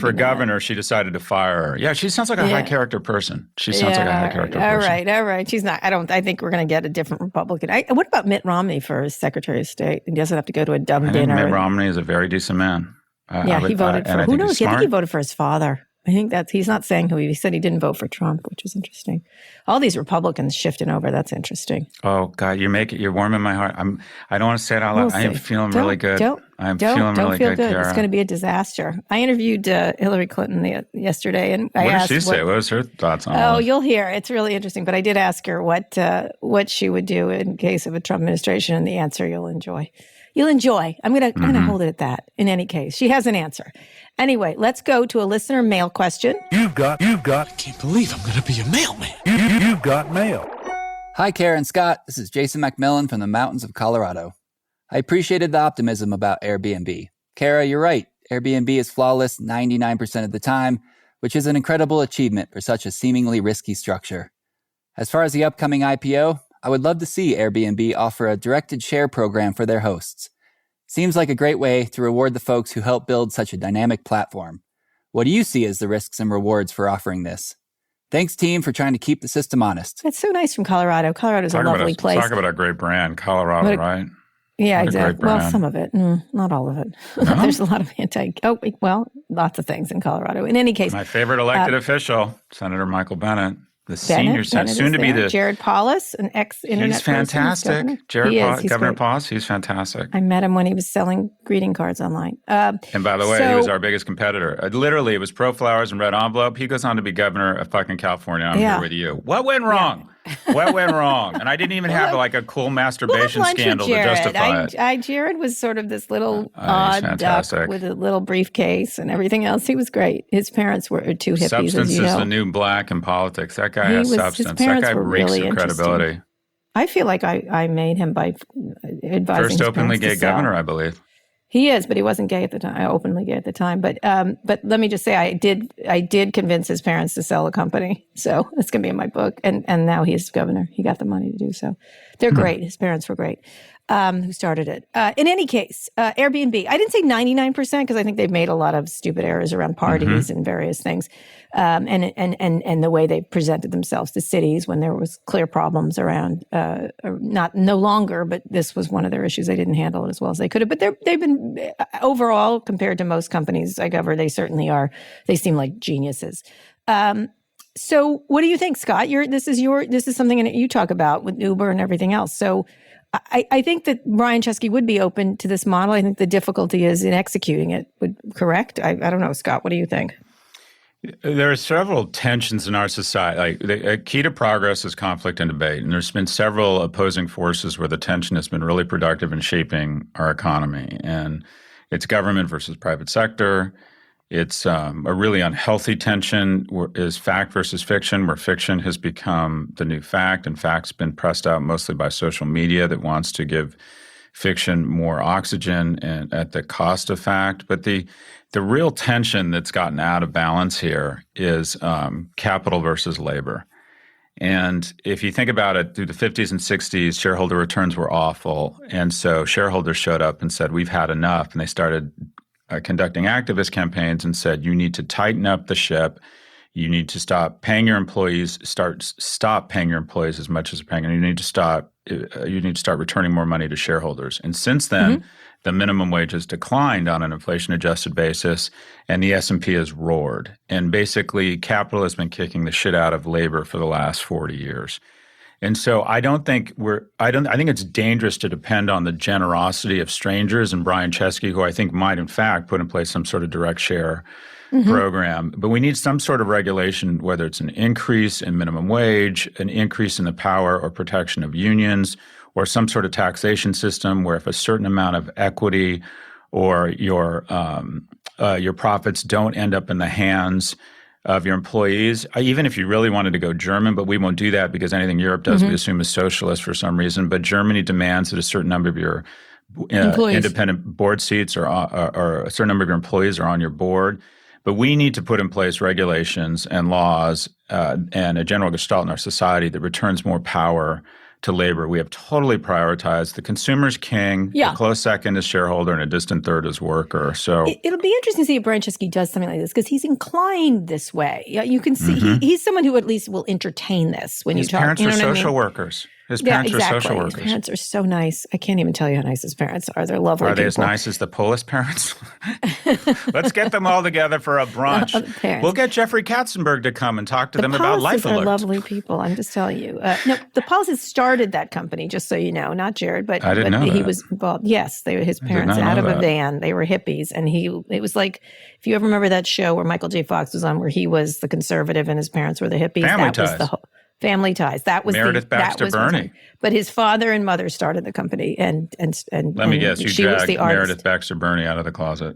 for governor, she decided to fire her. Yeah, she sounds like a high character person. She sounds like a high character person. All right. She's not. I think we're going to get a different Republican. What about Mitt Romney for Secretary of State? He doesn't have to go to a dumb dinner. Mitt Romney is a very decent man. He voted for, who knows? I think he voted for his father. I think he's not saying who he said he didn't vote for Trump, which is interesting. All these Republicans shifting over. That's interesting. Oh God, you're warming my heart. I don't want to say it out loud. I am feeling really good. I'm feeling really good, Kara. It's going to be a disaster. I interviewed Hillary Clinton yesterday, and I asked, what did she say? What was her thoughts on it? Oh, you'll hear. It's really interesting. But I did ask her what she would do in case of a Trump administration, and the answer you'll enjoy. You'll enjoy. I'm gonna hold it at that. In any case, she has an answer. Anyway, let's go to a listener mail question. You've got. I can't believe I'm gonna be a mailman. You've got mail. Hi, Kara and Scott. This is Jason McMillan from the mountains of Colorado. I appreciated the optimism about Airbnb. Kara, you're right. Airbnb is flawless 99% of the time, which is an incredible achievement for such a seemingly risky structure. As far as the upcoming IPO, I would love to see Airbnb offer a directed share program for their hosts. Seems like a great way to reward the folks who help build such a dynamic platform. What do you see as the risks and rewards for offering this? Thanks, team, for trying to keep the system honest. That's so nice from Colorado. Colorado's a lovely place. Talk about a great brand, Colorado, right? Yeah, exactly. Well, some of it, not all of it. No? There's a lot of lots of things in Colorado. In any case, my favorite elected official, Senator Michael Bennett, the senior senator, soon to be the Jared Polis, an ex-internet. He's fantastic. Governor Polis, he's fantastic. I met him when he was selling greeting cards online. And by the way, he was our biggest competitor. Literally, it was Pro Flowers and Red Envelope. He goes on to be governor of fucking California. I'm here with you. What went wrong? What went wrong? And I didn't even have like a cool masturbation scandal to justify it. Jared was sort of this little odd duck with a little briefcase and everything else. He was great. His parents were two hippies. Substance as you know. is the new black in politics. That guy has substance. That guy reeks of credibility. I feel like I made him by advising first openly gay governor, I believe. He is, but he wasn't gay at the time. Openly gay at the time. But let me just say, I did convince his parents to sell the company. So it's going to be in my book. And now he's governor. He got the money to do so. They're great. His parents were great. Who started it? In any case, Airbnb. I didn't say 99% because I think they've made a lot of stupid errors around parties and various things, and the way they presented themselves to cities when there was clear problems around. No longer, but this was one of their issues. They didn't handle it as well as they could have. But they've been overall compared to most companies I cover. They certainly are. They seem like geniuses. So, what do you think, Scott? This is something that you talk about with Uber and everything else. So. I think that Brian Chesky would be open to this model. I think the difficulty is in executing it. Correct? I don't know, Scott. What do you think? There are several tensions in our society. Like key to progress is conflict and debate, and there's been several opposing forces where the tension has been really productive in shaping our economy. And it's government versus private sector. It's a really unhealthy tension is fact versus fiction, where fiction has become the new fact, and fact's been pressed out mostly by social media that wants to give fiction more oxygen and at the cost of fact. But the real tension that's gotten out of balance here is capital versus labor. And if you think about it, through the 50s and 60s, shareholder returns were awful. And so shareholders showed up and said, we've had enough. And they started conducting activist campaigns and said, you need to tighten up the ship. You need to stop paying your employees, stop paying your employees as much as you're paying, and you need to start returning more money to shareholders. And since then, the minimum wage has declined on an inflation-adjusted basis, and the S&P has roared. And basically, capital has been kicking the shit out of labor for the last 40 years. And so I think it's dangerous to depend on the generosity of strangers and Brian Chesky, who I think might in fact put in place some sort of direct share program. But we need some sort of regulation, whether it's an increase in minimum wage, an increase in the power or protection of unions, or some sort of taxation system where if a certain amount of equity or your profits don't end up in the hands of your employees, even if you really wanted to go German, but we won't do that because anything Europe does, we assume is socialist for some reason. But Germany demands that a certain number of your independent board seats or a certain number of your employees are on your board. But we need to put in place regulations and laws and a general gestalt in our society that returns more power to labor. We have totally prioritized the consumer's king, a close second is shareholder, and a distant third is worker. So it'll be interesting to see if Brian Chesky does something like this because he's inclined this way. You can see he's someone who at least will entertain this when you talk. His parents are social workers. His parents are social workers. His parents are so nice. I can't even tell you how nice his parents are. They're lovely. Are they as nice as the Polish parents? Let's get them all together for a brunch. We'll get Jeffrey Katzenberg to come and talk to them about Life Alert. They're lovely people. I'm just telling you. No, the Policies started that company, just so you know. Not Jared, but I didn't know he that. Was involved. Yes, his parents out of a van. They were hippies, and it was like, if you ever remember that show where Michael J. Fox was on, where he was the conservative and his parents were the hippies. Family Ties. Family Ties. That was Meredith Baxter Burney. But his father and mother started the company, and let me guess, you dragged Meredith Baxter Burney out of the closet.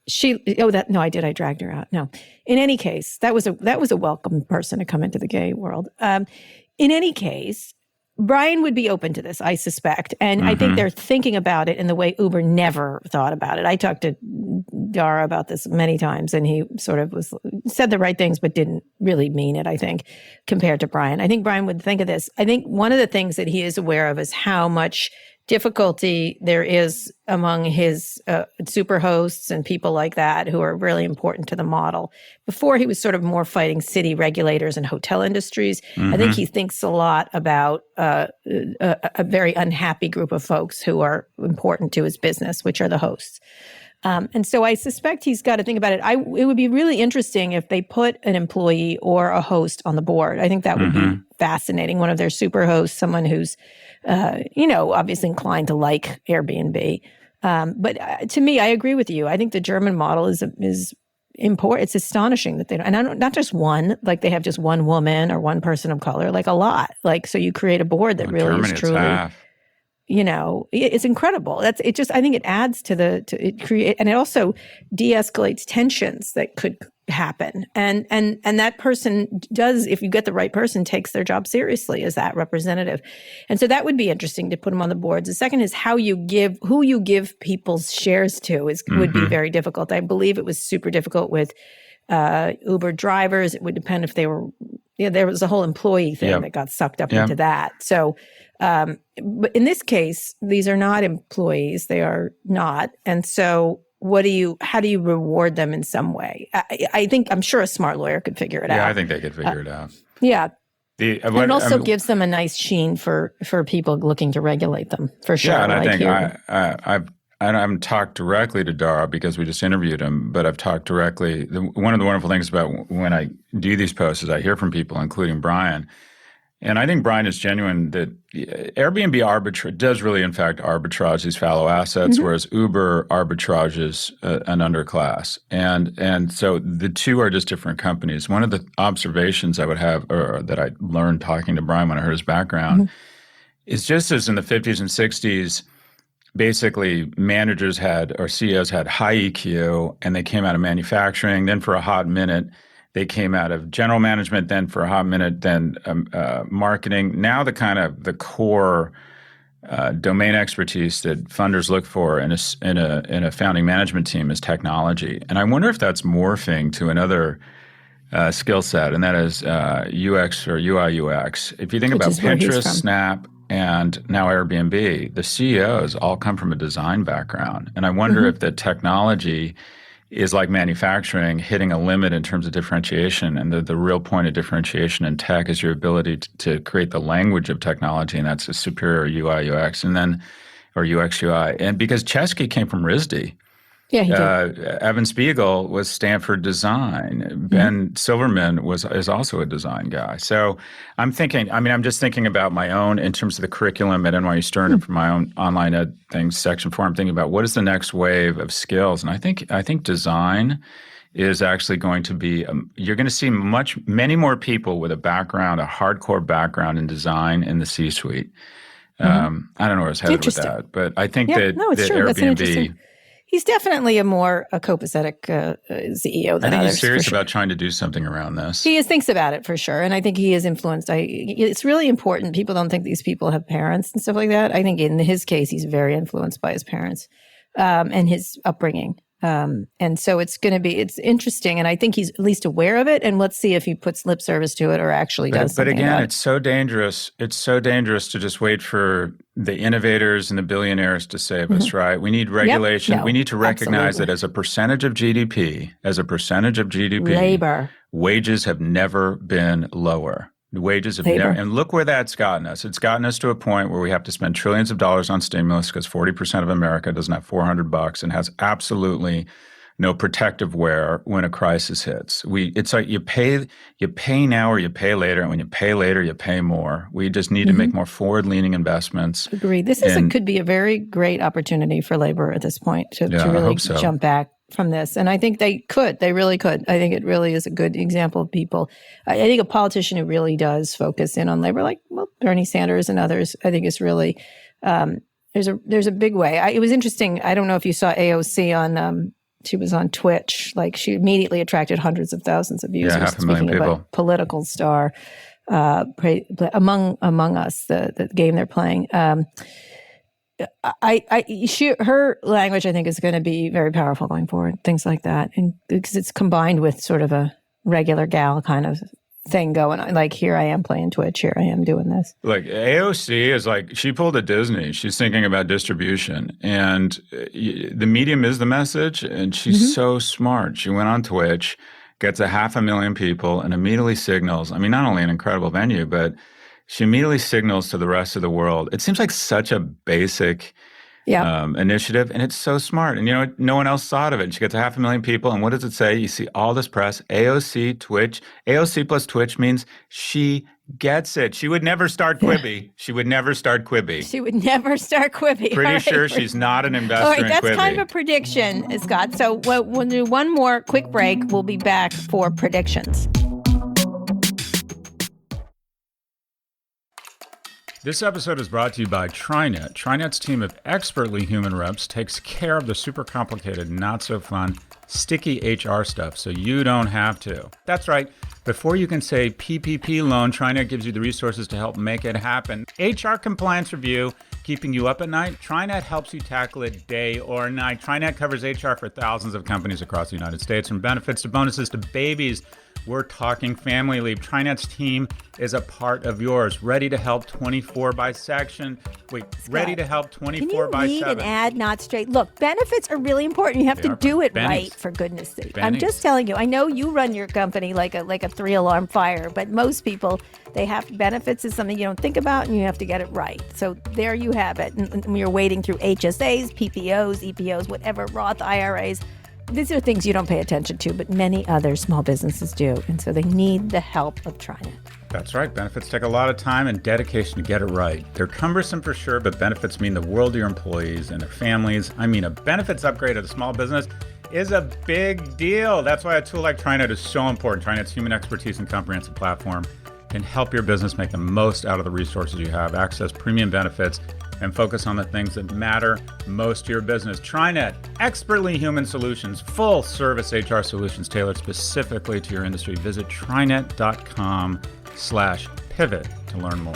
I did. I dragged her out. No, in any case, that was a welcome person to come into the gay world. In any case, Brian would be open to this, I suspect. And I think they're thinking about it in the way Uber never thought about it. I talked to Dara about this many times, and he sort of said the right things, but didn't really mean it, I think, compared to Brian. I think Brian would think of this. I think one of the things that he is aware of is how much difficulty there is among his super hosts and people like that who are really important to the model. Before, he was sort of more fighting city regulators and hotel industries. I think he thinks a lot about a very unhappy group of folks who are important to his business, which are the hosts. And so I suspect he's got to think about it. It would be really interesting if they put an employee or a host on the board. I think that would be fascinating. One of their super hosts, someone who's, obviously inclined to like Airbnb. But to me, I agree with you. I think the German model is important. It's astonishing that they don't, and not just one, like they have just one woman or one person of color, like a lot. Like, so you create a board that really Germany, is truly, it's incredible. I think it adds to it create, and it also de-escalates tensions that could happen. And that person does, if you get the right person, takes their job seriously as that representative. And so that would be interesting to put them on the boards. The second is who you give people's shares to would be very difficult. I believe it was super difficult with Uber drivers. It would depend if they were, there was a whole employee thing that got sucked up into that. So, but in this case, these are not employees. They are not. And so how do you reward them in some way? I'm sure a smart lawyer could figure it out. Yeah, I think they could figure it out. Yeah. And it also gives them a nice sheen for people looking to regulate them, for sure. Yeah, and I think I haven't talked directly to Dara because we just interviewed him, but I've talked directly. One of the wonderful things about when I do these posts is I hear from people, including Brian. And I think Brian is genuine that Airbnb does really, in fact, arbitrage these fallow assets, whereas Uber arbitrages an underclass. And so the two are just different companies. One of the observations I would have, or that I learned talking to Brian when I heard his background, is just as in the 50s and 60s, basically managers or CEOs had high EQ and they came out of manufacturing. Then for a hot minute, they came out of general management, then for a hot minute, then marketing. Now the core domain expertise that funders look for in a founding management team is technology. And I wonder if that's morphing to another skill set, and that is UX or UI UX. If you think about Pinterest, Snap, and now Airbnb, the CEOs all come from a design background. And I wonder if the technology is like manufacturing, hitting a limit in terms of differentiation. And the real point of differentiation in tech is your ability to create the language of technology, and that's a superior UI UX, or UX UI. And because Chesky came from RISD. Yeah, he did. Evan Spiegel was Stanford Design. Ben Silverman is also a design guy. So I'm just thinking about my own, in terms of the curriculum at NYU Stern and for my own online ed things, Section 4, I'm thinking about what is the next wave of skills. And I think design is actually going to be, you're going to see many more people with a hardcore background in design in the C-suite. I don't know where I was headed with that, but I think that Airbnb... He's definitely a more copacetic CEO than others. I think he's serious about trying to do something around this. He thinks about it for sure. And I think he is influenced. It's really important. People don't think these people have parents and stuff like that. I think in his case, he's very influenced by his parents and his upbringing. And so it's interesting. And I think he's at least aware of it. And let's see if he puts lip service to it or actually does something. But again, about it's so dangerous. It's so dangerous to just wait for the innovators and the billionaires to save us, right? We need regulation. We need to recognize that as a percentage of GDP, labor wages have never been lower. Wages have never, and look where that's gotten us. It's gotten us to a point where we have to spend trillions of dollars on stimulus because 40% of America doesn't have $400 and has absolutely no protective wear when a crisis hits. It's like you pay now or you pay later, and when you pay later, you pay more. We just need to make more forward-leaning investments. Agreed. This could be a very great opportunity for labor at this point to really jump back from this. And I think they really could. I think it really is a good example of people. I think a politician who really does focus in on labor, like Bernie Sanders and others, I think is really, there's a big way. It was interesting. I don't know if you saw AOC on, she was on Twitch. Like she immediately attracted hundreds of thousands of users. Yeah, 500,000 people. Of a political star. among us, the game they're playing. Her language, I think, is going to be very powerful going forward. Things like that, and because it's combined with sort of a regular gal kind of thing going on. Like, here I am playing Twitch. Here I am doing this. Like, AOC is like, she pulled a Disney. She's thinking about distribution, and the medium is the message. And she's so smart. She went on Twitch, gets 500,000 people, and immediately signals. I mean, not only an incredible venue, but she immediately signals to the rest of the world. It seems like such a basic initiative, and it's so smart. And no one else thought of it. She gets 500,000 people, and what does it say? You see all this press. AOC, Twitch. AOC plus Twitch means she gets it. She would never start Quibi. She would never start Quibi. She would never start Quibi. Pretty sure she's not an investor in Quibi. All right, that's kind of a prediction, Scott. So we'll do one more quick break. We'll be back for predictions. This episode is brought to you by TriNet. TriNet's team of expertly human reps takes care of the super complicated, not so fun, sticky HR stuff so you don't have to. That's right. Before you can say PPP loan, TriNet gives you the resources to help make it happen. HR compliance review, keeping you up at night. TriNet helps you tackle it day or night. TriNet covers HR for thousands of companies across the United States, from benefits to bonuses to babies. We're talking family leave. TriNet's team is a part of yours, ready to help 24 by section. Wait, Scott, ready to help 24 by 7. Can you read an ad not straight? Look, benefits are really important. You have to do it right, for goodness sake. I'm just telling you. I know you run your company like a 3-alarm fire, but most people, they have benefits is something you don't think about, and you have to get it right. So there you have it. And you're wading through HSAs, PPOs, EPOs, whatever, Roth IRAs. These are things you don't pay attention to, but many other small businesses do. And so they need the help of TriNet. That's right. Benefits take a lot of time and dedication to get it right. They're cumbersome for sure, but benefits mean the world to your employees and their families. I mean, a benefits upgrade at a small business is a big deal. That's why a tool like TriNet is so important. TriNet's human expertise and comprehensive platform can help your business make the most out of the resources you have, access premium benefits, and focus on the things that matter most to your business. TriNet, expertly human solutions, full service HR solutions tailored specifically to your industry. Visit trinet.com/pivot to learn more.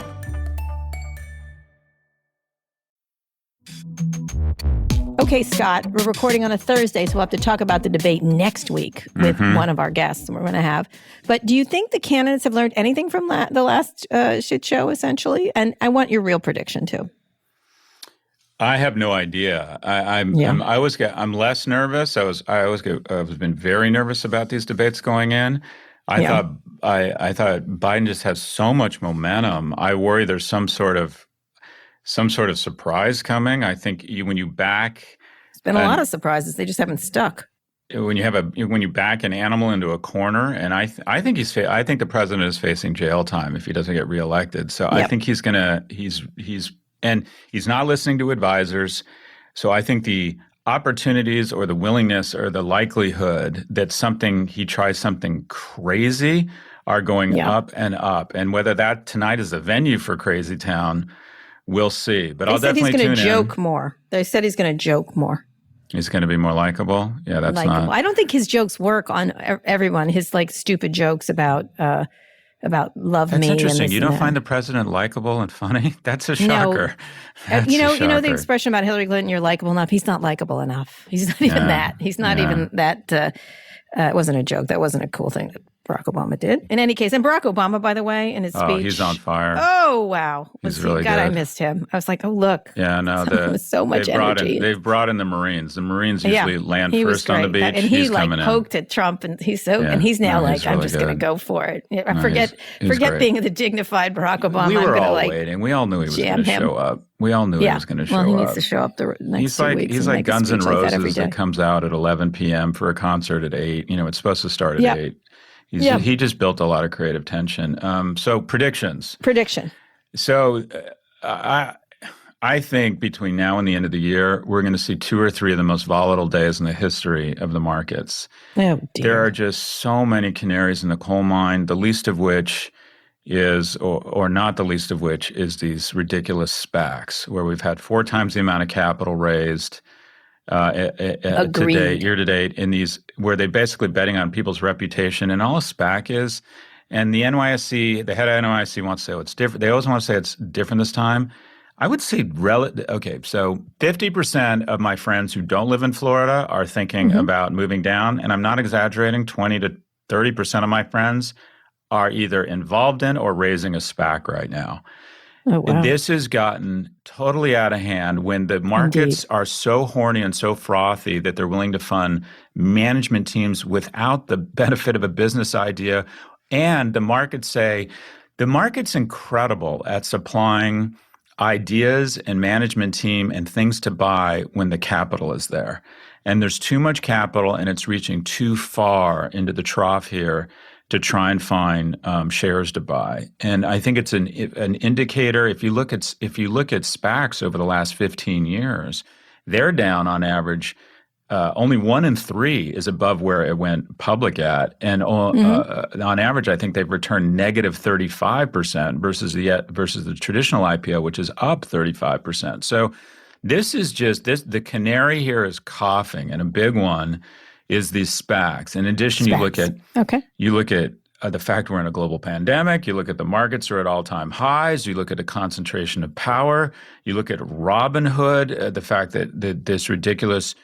Okay, Scott, we're recording on a Thursday, so we'll have to talk about the debate next week with one of our guests we're going to have. But do you think the candidates have learned anything from the last shit show, essentially? And I want your real prediction, too. I have no idea. I'm less nervous. I've been very nervous about these debates going in. I thought Biden just has so much momentum. I worry there's some sort of surprise coming. I think when you back, it's been a lot of surprises. They just haven't stuck. When you back an animal into a corner, and I think the president is facing jail time if he doesn't get reelected. So I think he's not listening to advisors. So I think the opportunities or the willingness or the likelihood that he tries something crazy are going up and up. And whether that tonight is a venue for Crazy Town, we'll see. But I'll definitely tune in. He's going to joke more. They said he's going to joke more. He's going to be more likable. Yeah, that's not. I don't think his jokes work on everyone. His stupid jokes about love me. That's interesting. You don't find the president likable and funny? That's a shocker. No. You know the expression about Hillary Clinton, you're likable enough. He's not likable enough. He's not even that. He's not even that. It wasn't a joke. That wasn't a cool thing that Barack Obama did. In any case, and Barack Obama, by the way, in his speech. He's on fire. Oh, wow. He's really good. I missed him. I was like, oh, look. Yeah, no. With so much energy. They've brought in the Marines. The Marines usually land first on the beach. And he poked at Trump, and he's now I'm just going to go for it. I forget being the dignified Barack Obama. We were all waiting. We all knew he was going to show up. We all knew he was going to show up. Well, he needs to show up the next 2 weeks. He's like Guns N' Roses that comes out at 11 p.m. for a concert at 8. It's supposed to start at 8. He just built a lot of creative tension. So predictions. So I think between now and the end of the year, we're going to see 2 or 3 of the most volatile days in the history of the markets. Oh, dear. There are just so many canaries in the coal mine, the least of which is, or not the least of which, is these ridiculous SPACs, where we've had 4 times the amount of capital raised year to date, in these, where they're basically betting on people's reputation. And all a SPAC is And the NYSE, the head of NYSE wants to say, oh, it's different. They always want to say it's different this time. I would say, okay, so 50% of my friends who don't live in Florida are thinking about moving down. And I'm not exaggerating, 20 to 30% of my friends are either involved in or raising a SPAC right now. Oh, wow. And this has gotten totally out of hand when the markets are so horny and so frothy that they're willing to fund management teams without the benefit of a business idea. And the market's incredible at supplying ideas and management team and things to buy when the capital is there. And there's too much capital and it's reaching too far into the trough here to try and find shares to buy. And I think it's an indicator. If you look at SPACs over the last 15 years, they're down on average. Only 1 in 3 is above where it went public at, and on average, I think they've returned negative 35% versus the traditional IPO, which is up 35%. So this is just this. The canary here is coughing, and a big one is these SPACs. In addition, you look at the fact we're in a global pandemic. You look at the markets are at all-time highs. You look at the concentration of power. You look at Robinhood, the fact that this ridiculous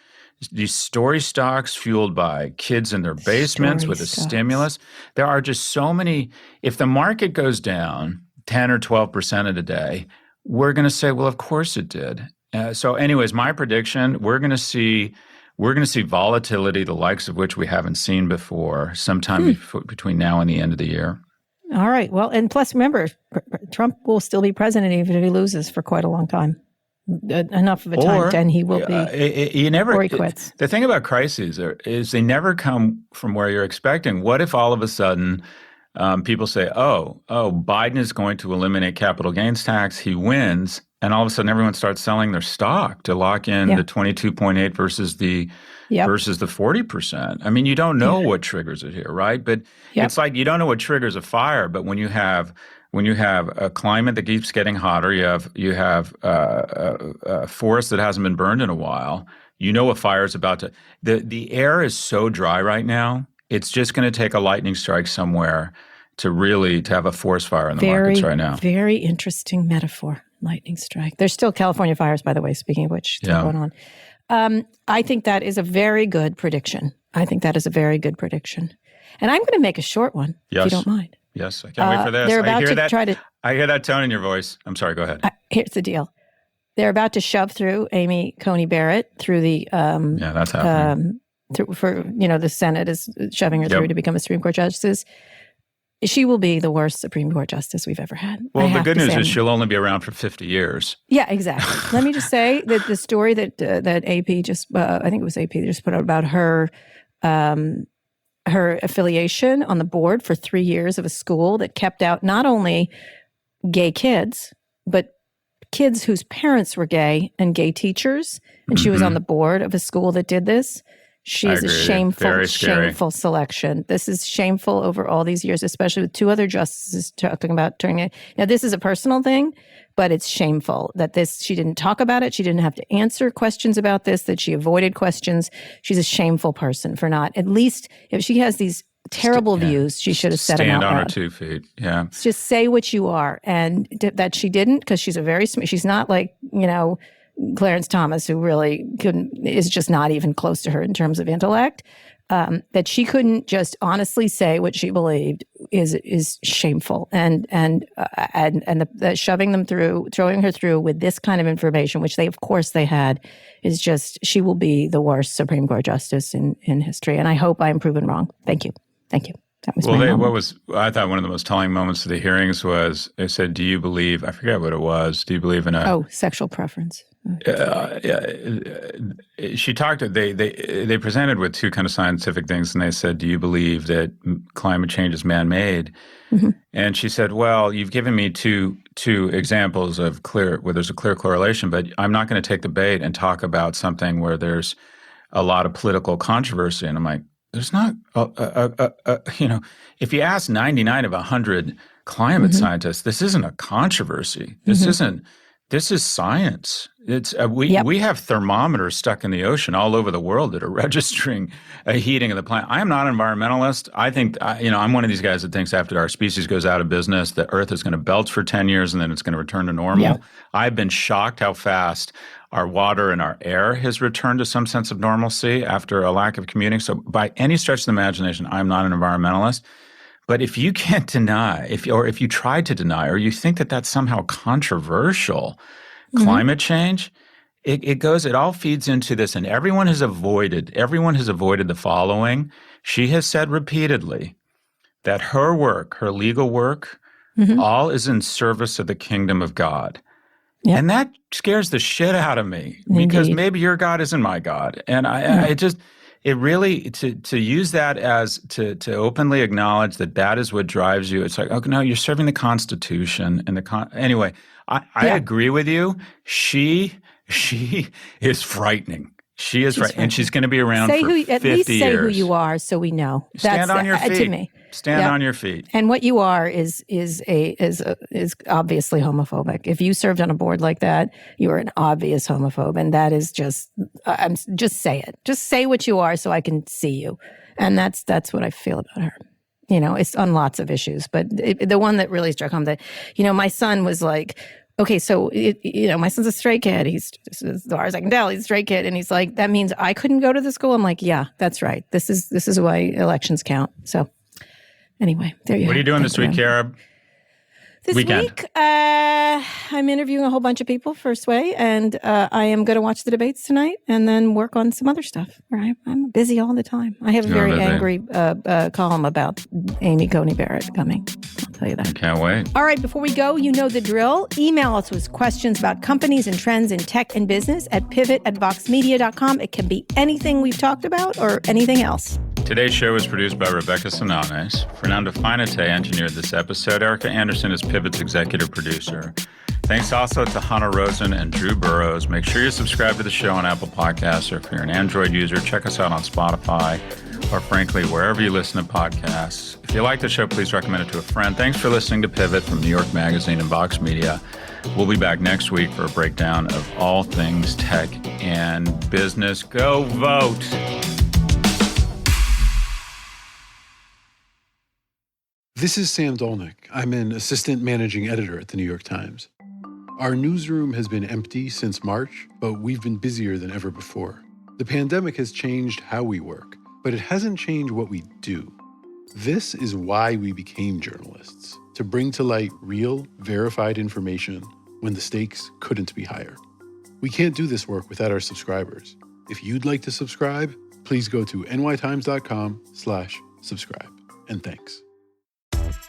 these story stocks fueled by kids in their basements with a stimulus. There are just so many. If the market goes down 10 or 12% of the day, we're going to say, well, of course it did. So anyways, my prediction, we're going to see volatility, the likes of which we haven't seen before, sometime between now and the end of the year. All right. Well, and plus, remember, Trump will still be president even if he loses for quite a long time. Enough of a time, and he will be. Or he quits. The thing about crises is they never come from where you're expecting. What if all of a sudden people say, oh, Biden is going to eliminate capital gains tax. He wins. And all of a sudden everyone starts selling their stock to lock in the 22.8 versus the 40%. I mean, you don't know what triggers it here, right? But it's like you don't know what triggers a fire. But when you have a climate that keeps getting hotter, you have a forest that hasn't been burned in a while. You know a fire is about to. The air is so dry right now. It's just going to take a lightning strike somewhere to have a forest fire in the markets right now. Very interesting metaphor. Lightning strike. There's still California fires, by the way, speaking of which, still going on. I think that is a very good prediction. And I'm going to make a short one, if you don't mind. Yes, I can't wait for this. They're about I hear that tone in your voice. I'm sorry, go ahead. Here's the deal. They're about to shove through Amy Coney Barrett through the that's happening. The Senate is shoving her through to become a Supreme Court justice. She will be the worst Supreme Court justice we've ever had. Well, the good news is she'll only be around for 50 years. Yeah, exactly. Let me just say that the story that AP just, I think it was AP, just put out about her affiliation on the board for 3 years of a school that kept out not only gay kids, but kids whose parents were gay and gay teachers. And she was on the board of a school that did this. She's a shameful selection. This is shameful over all these years, especially with 2 other justices talking about turning it. Now, this is a personal thing, but it's shameful that she didn't talk about it. She didn't have to answer questions about this, that she avoided questions. She's a shameful person for not, at least if she has these terrible views, she should have said them out loud. Stand on her 2 feet. Yeah. Just say what you are. And that she didn't, because she's she's not like, Clarence Thomas, who really is just not even close to her in terms of intellect, that she couldn't just honestly say what she believed is shameful, and the shoving them through, throwing her through with this kind of information, which of course they had, is just, she will be the worst Supreme Court justice in history, and I hope I am proven wrong. Thank you. That was I thought one of the most telling moments of the hearings was they said, "Do you believe?" I forget what it was. Do you believe in sexual preference? She talked. They presented with 2 kind of scientific things, and they said, "Do you believe that climate change is man-made?" Mm-hmm. And she said, "Well, you've given me two examples of where there's a clear correlation, but I'm not going to take the bait and talk about something where there's a lot of political controversy." And I'm like, there's not, if you ask 99 of 100 climate scientists, this isn't a controversy. This This is science. It's we have thermometers stuck in the ocean all over the world that are registering a heating of the planet. I am not an environmentalist. I think I'm one of these guys that thinks after our species goes out of business, the Earth is going to belch for 10 years and then it's going to return to normal. Yeah. I've been shocked how fast our water and our air has returned to some sense of normalcy after a lack of commuting. So by any stretch of the imagination, I'm not an environmentalist. But if you can't deny, if you try to deny, or you think that that's somehow controversial, climate change, it all feeds into this. And everyone has avoided the following. She has said repeatedly that her work, her legal work, all is in service of the kingdom of God. Yep. And that scares the shit out of me because maybe your God isn't my God. And it really, to use that as to openly acknowledge that is what drives you. It's like, okay, no, you're serving the Constitution and anyway, I agree with you. She is frightening. She is right, and she's going to be around for 50 years. At least say who you are, so we know. Stand on your feet. To me. Stand on your feet. And what you are is obviously homophobic. If you served on a board like that, you are an obvious homophobe, and that is just say it. Just say what you are, so I can see you. And that's what I feel about her. It's on lots of issues, but the one that really struck home that my son was like, okay, so my son's a straight kid. He's, as far as I can tell, he's a straight kid, and he's like, that means I couldn't go to the school. I'm like, yeah, that's right. This is why elections count. So. Anyway, there you go. What are you doing this week, Kara? This week, I'm interviewing a whole bunch of people for Sway, and I am going to watch the debates tonight and then work on some other stuff. Right? I'm busy all the time. I have a very angry column about Amy Coney Barrett coming. I'll tell you that. Can't wait. All right, before we go, you know the drill. Email us with questions about companies and trends in tech and business at pivot@voxmedia.com. It can be anything we've talked about or anything else. Today's show was produced by Rebecca Sananes. Fernando Finite engineered this episode. Erica Anderson is Pivot's executive producer. Thanks also to Hannah Rosen and Drew Burrows. Make sure you subscribe to the show on Apple Podcasts, or if you're an Android user, check us out on Spotify, or frankly, wherever you listen to podcasts. If you like the show, please recommend it to a friend. Thanks for listening to Pivot from New York Magazine and Vox Media. We'll be back next week for a breakdown of all things tech and business. Go vote! This is Sam Dolnick. I'm an assistant managing editor at the New York Times. Our newsroom has been empty since March, but we've been busier than ever before. The pandemic has changed how we work, but it hasn't changed what we do. This is why we became journalists, to bring to light real, verified information when the stakes couldn't be higher. We can't do this work without our subscribers. If you'd like to subscribe, please go to nytimes.com/subscribe. And thanks.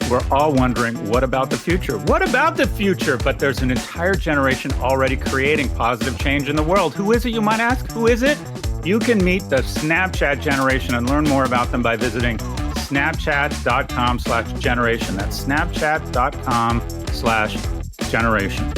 We're all wondering, what about the future? What about the future? But there's an entire generation already creating positive change in the world. Who is it, you might ask? Who is it? You can meet the Snapchat generation and learn more about them by visiting snapchat.com/generation. That's snapchat.com/generation.